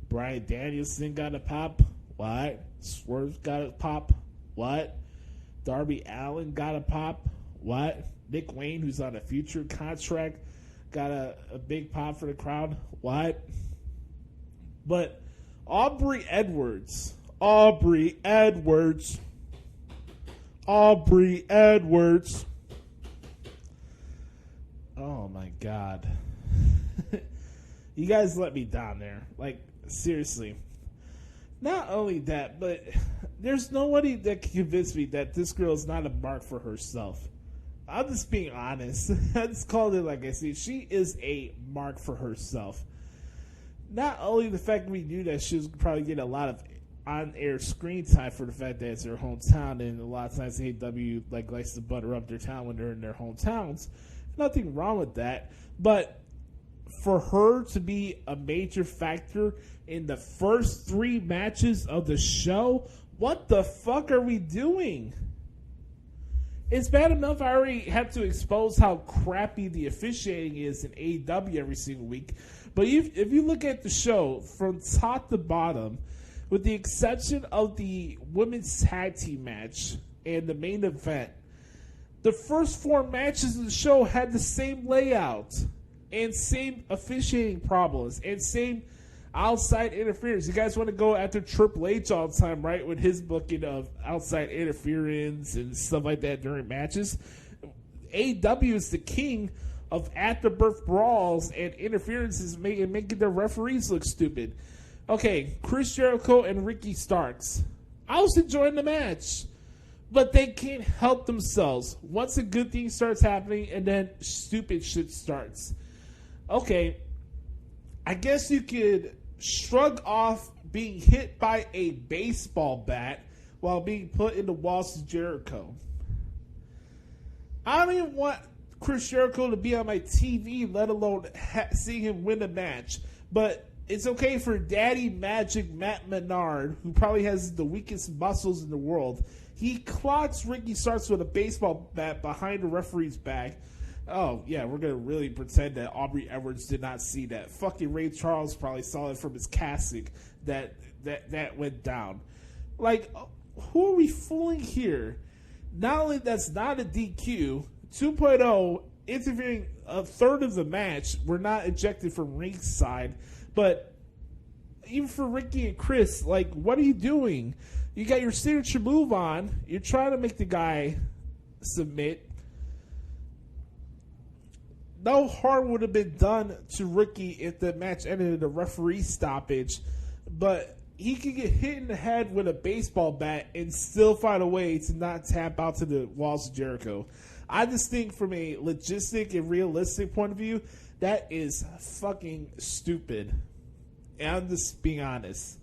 Bryan Danielson got a pop. What? Swerve got a pop. What? Darby Allin got a pop. What? Nick Wayne, who's on a future contract, got a big pop for the crowd. What? But Aubrey Edwards. Oh my God. You guys let me down there. Like, seriously. Not only that, but there's nobody that can convince me that this girl is not a mark for herself. I'm just being honest. I just called it like I see. She is a mark for herself. Not only the fact we knew that she was probably getting a lot of on-air screen time for the fact that it's her hometown, and a lot of times AEW likes to butter up their town when they're in their hometowns. Nothing wrong with that, but for her to be a major factor in the first 3 matches of the show, what the fuck are we doing? It's bad enough I already have to expose how crappy the officiating is in AEW every single week, but if you look at the show from top to bottom, with the exception of the women's tag team match and the main event, the first 4 matches of the show had the same layout and same officiating problems and same outside interference. You guys want to go after Triple H all the time, right? With his booking of outside interference and stuff like that during matches. AEW is the king of afterbirth brawls and interferences making the referees look stupid. Okay, Chris Jericho and Ricky Starks. I was enjoying the match, but they can't help themselves. Once a good thing starts happening, and then stupid shit starts. Okay, I guess you could shrug off being hit by a baseball bat while being put in the walls of Jericho. I don't even want Chris Jericho to be on my TV, let alone seeing him win a match. But it's okay for Daddy Magic Matt Menard, who probably has the weakest muscles in the world. He clocks Ricky Starks with a baseball bat behind the referee's back. Oh, yeah, we're going to really pretend that Aubrey Edwards did not see that. Fucking Ray Charles probably saw it from his cassock that went down. Like, who are we fooling here? Not only that's not a DQ, 2.0 interfering a third of the match, we're not ejected from ringside, but even for Ricky and Chris, like, what are you doing? You got your signature move on. You're trying to make the guy submit. No harm would have been done to Ricky if the match ended in a referee stoppage, but he could get hit in the head with a baseball bat and still find a way to not tap out to the walls of Jericho. I just think from a logistic and realistic point of view, that is fucking stupid. And I'm just being honest.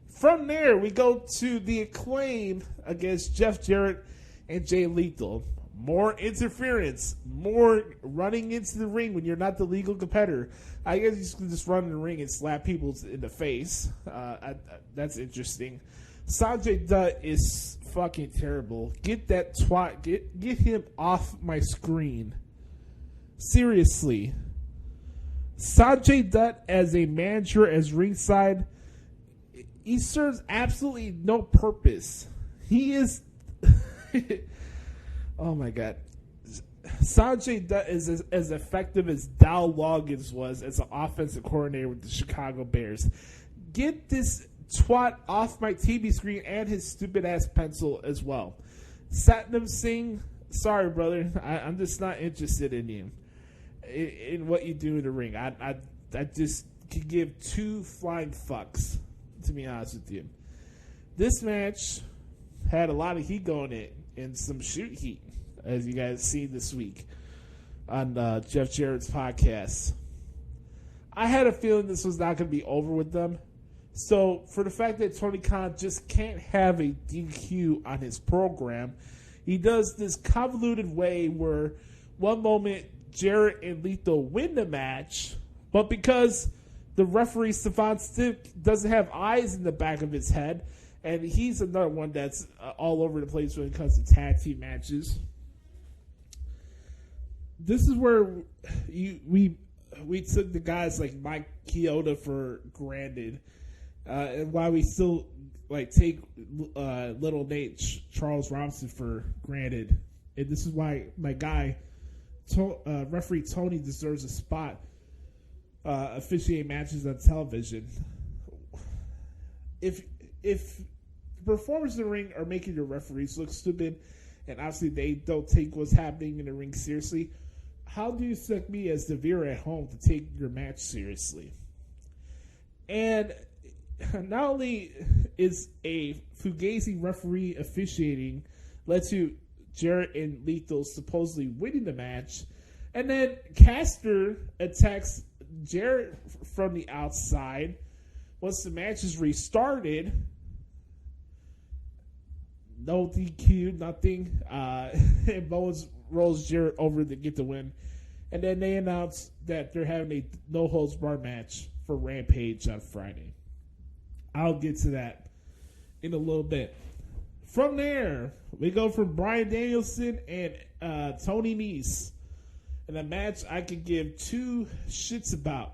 From there, we go to the Acclaim against Jeff Jarrett and Jay Lethal. More interference, more running into the ring when you're not the legal competitor. I guess you can just run in the ring and slap people in the face. That's interesting. Sanjay Dutt is fucking terrible. Get that twat. Get him off my screen. Seriously. Sanjay Dutt as a manager, as ringside, he serves absolutely no purpose. He is... Oh my God. Sanjay Dutt is as effective as Dow Loggins was as an offensive coordinator with the Chicago Bears. Get this twat off my TV screen and his stupid ass pencil as well. Satnam Singh, sorry brother, I'm just not interested in you, in what you do in the ring. I just could give two flying fucks, to be honest with you. This match had a lot of heat going in, and some shoot heat, as you guys see this week on Jeff Jarrett's podcast. I had a feeling this was not going to be over with them. So for the fact that Tony Khan just can't have a DQ on his program, he does this convoluted way where one moment Jarrett and Lethal win the match, but because the referee Stefan Stick doesn't have eyes in the back of his head, and he's another one that's all over the place when it comes to tag team matches. This is where we took the guys like Mike Chioda for granted, and why we still take Little Nate Charles Robinson for granted. And this is why my guy referee Tony deserves a spot officiating matches on television. If performers in the ring are making the referees look stupid, and obviously they don't take what's happening in the ring seriously, how do you expect me as the viewer at home to take your match seriously? And not only is a Fugazi referee officiating led to Jarrett and Lethal supposedly winning the match, and then Caster attacks Jarrett from the outside once the match is restarted. No DQ, nothing. And Bowens rolls Jarrett over to get the win. And then they announce that they're having a no-holds-barred match for Rampage on Friday. I'll get to that in a little bit. From there, we go from Bryan Danielson and Tony Nese in a match I could give two shits about.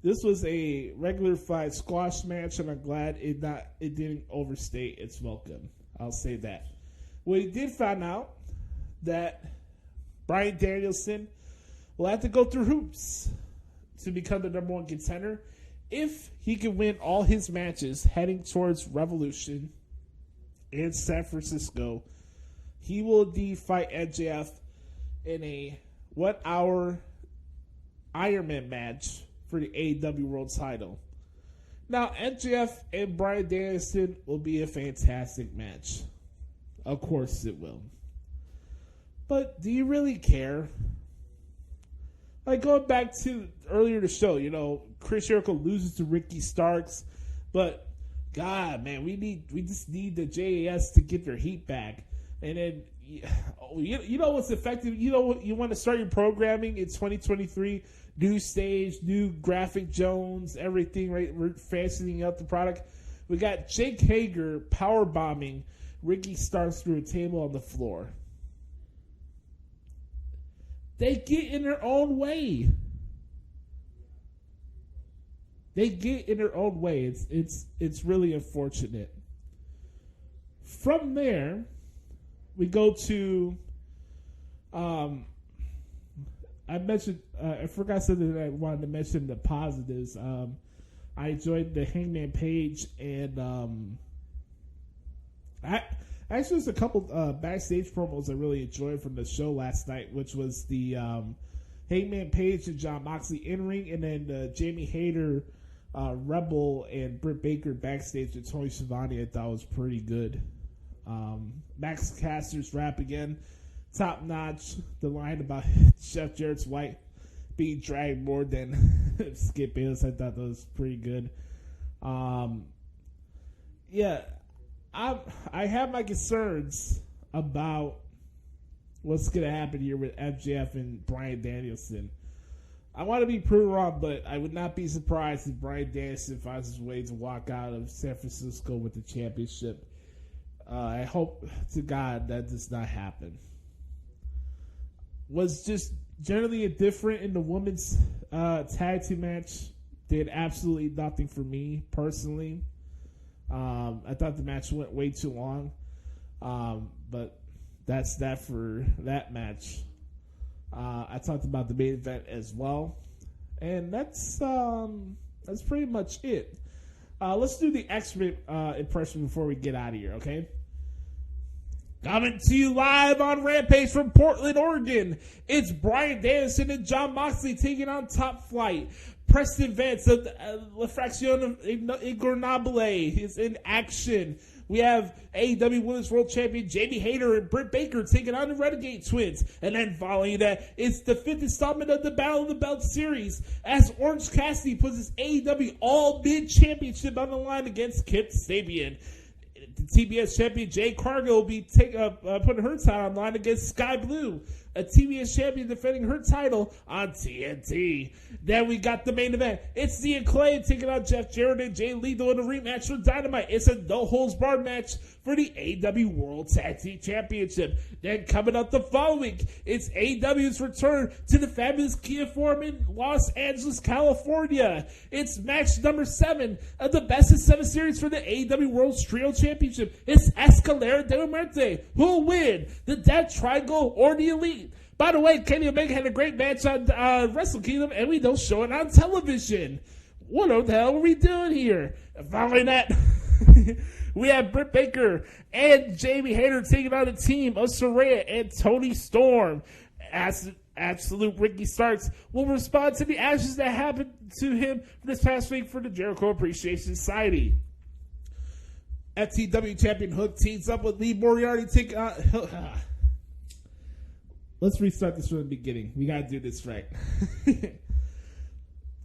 This was a regular fight squash match, and I'm glad it didn't overstay its welcome. I'll say that. We did find out that Bryan Danielson will have to go through hoops to become the number one contender. If he can win all his matches heading towards Revolution in San Francisco, he will indeed fight MJF in a 1 hour Ironman match for the AEW World title. Now, MJF and Bryan Danielson will be a fantastic match. Of course it will. But do you really care? Like, going back to earlier in the show, Chris Jericho loses to Ricky Starks, but God, man, we just need the JAS to get their heat back. And then, you know what's effective? You know what? You want to start your programming in 2023. New stage, new graphic Jones, everything, right? We're fastening up the product. We got Jake Hager power bombing Ricky Starks through a table on the floor. they get in their own way. They get in their own way. It's really unfortunate. From there, we go to I forgot something that I wanted to mention, the positives. I enjoyed the Hangman Page and actually there's a couple backstage promos I really enjoyed from the show last night, which was the Hangman Page and Jon Moxley in ring, and then the Jamie Hayter, Rebel, and Britt Baker backstage with Tony Schiavone. I thought was pretty good. Max Caster's rap again, top notch. The line about Chef Jarrett's wife being dragged more than Skip Bayless, I thought that was pretty good. Yeah, I have my concerns about what's going to happen here with MJF and Bryan Danielson. I want to be proven wrong, but I would not be surprised if Bryan Danielson finds his way to walk out of San Francisco with the championship. I hope to God that does not happen. Was just generally indifferent in the women's tag team match. Did absolutely nothing for me personally. I thought the match went way too long, but that's that for that match. I talked about the main event as well, and that's pretty much it. Let's do the Excrement impression before we get out of here, okay? Coming to you live on Rampage from Portland, Oregon. It's Bryan Danielson and Jon Moxley taking on Top Flight. Preston Vance of La Fracción Ingobernable is in action. We have AEW Women's World Champion Jamie Hayter and Britt Baker taking on the Renegade Twins. And then following that, it's the 5th installment of the Battle of the Belt series as Orange Cassidy puts his AEW All-Mid Championship on the line against Kip Sabian. The TBS champion Jade Cargill will be putting her title on the line against Sky Blue, a TBS champion defending her title on TNT. Then we got the main event. It's the Acclaim taking on Jeff Jarrett and Jay Lethal in a rematch for Dynamite. It's a no-holds-barred match for the AEW World Tag Team Championship. Then coming up the following week, it's AEW's return to the fabulous Kia Forum in Los Angeles, California. It's match number 7 of the Best of 7 series for the AEW World Trio Championship. It's Escalera de la Muerte. Who'll win? The Death Triangle or the Elite? By the way, Kenny Omega had a great match on Wrestle Kingdom, and we don't show it on television. What the hell are we doing here? And following that, we have Britt Baker and Jamie Hayter taking on a team of Saraya and Toni Storm. As Absolute Ricky Starks will respond to the actions that happened to him this past week for the Jericho Appreciation Society. FTW champion Hook teams up with Lee Moriarty taking on... Let's restart this from the beginning. We gotta do this right.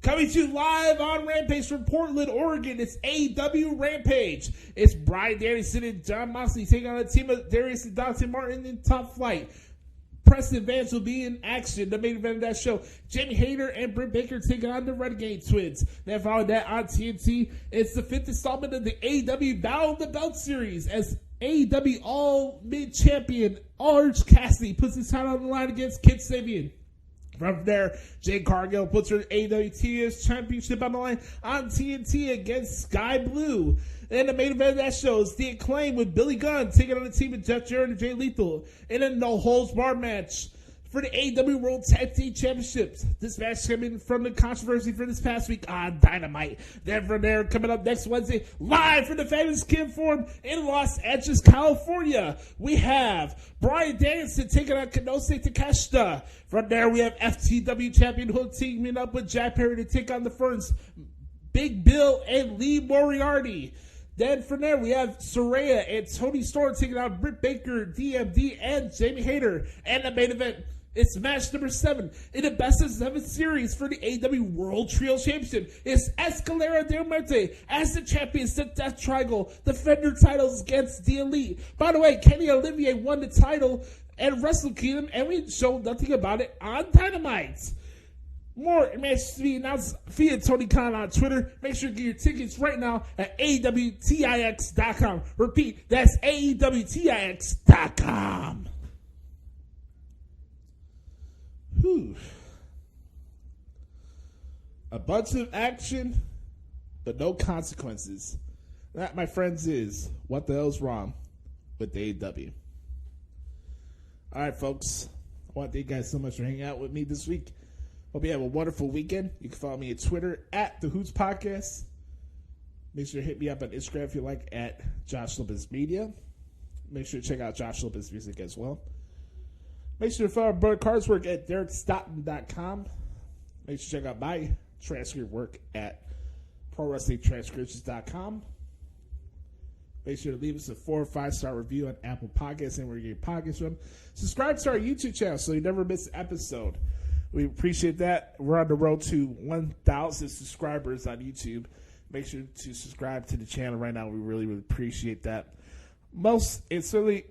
Coming to you live on Rampage from Portland, Oregon. It's AEW Rampage. It's Bryan Danielson and Jon Moxley taking on a team of Darius and Dante Martin in Top Flight. Preston Vance will be in action. The main event of that show, Jamie Hayter and Britt Baker taking on the Renegade Twins. Then following that on TNT, it's the 5th installment of the AEW Battle of the Belt series as AEW All-Mid Champion Orange Cassidy puts his title on the line against Kip Sabian. From there, Jade Cargill puts her AEW TBS Championship on the line on TNT against Sky Blue. And the main event of that show is the Acclaim with Billy Gunn taking on the team of Jeff Jarrett and Jay Lethal in a no-holds-barred match for the AEW World Tag Team Championships. This match coming from the controversy for this past week on Dynamite. Then from there, coming up next Wednesday, live from the fabulous Kim Forum in Los Angeles, California, we have Bryan Danielson taking on Konosuke Takeshita. From there, we have FTW champion Hook teaming up with Jack Perry to take on the Ferns, Big Bill and Lee Moriarty. Then from there, we have Saraya and Toni Storm taking on Britt Baker, DMD, and Jamie Hayter. And the main event, it's match number 7 in the Best of 7 series for the AEW World Trio Championship. It's Escalera de la Muerte as the champions, the Death Triangle, defend their titles against the Elite. By the way, Kenny Olivier won the title at Wrestle Kingdom, and we showed nothing about it on Dynamite. More matches to be announced via Tony Khan on Twitter. Make sure to get your tickets right now at AEWTIX.com. Repeat, that's AEWTIX.com. Whew. A bunch of action, but no consequences. That, my friends, is what the hell's wrong with the AEW. All right, folks. I want to thank you guys so much for hanging out with me this week. Hope you have a wonderful weekend. You can follow me on Twitter at The Hoots Podcast. Make sure to hit me up on Instagram if you like at Josh Lopez Media. Make sure to check out Josh Lopez Music as well. Make sure to follow Brother Carr's work at DerekStoughton.com. Make sure to check out my transcript work at ProWrestlingTranscriptions.com. Make sure to leave us a 4 or 5 star review on Apple Podcasts and where you get podcasts from. Subscribe to our YouTube channel so you never miss an episode. We appreciate that. We're on the road to 1,000 subscribers on YouTube. Make sure to subscribe to the channel right now. We really, really appreciate that. It's really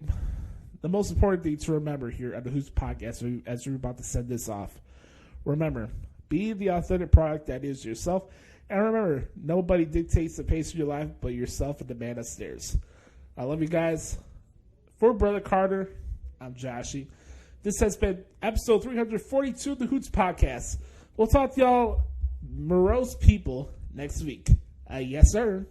the most important thing to remember here on the Hoots Podcast as we're about to send this off. Remember, be the authentic product that is yourself. And remember, nobody dictates the pace of your life but yourself and the man upstairs. I love you guys. For Brother Carter, I'm Joshie. This has been episode 342 of the Hoots Podcast. We'll talk to y'all morose people next week. Yes, sir.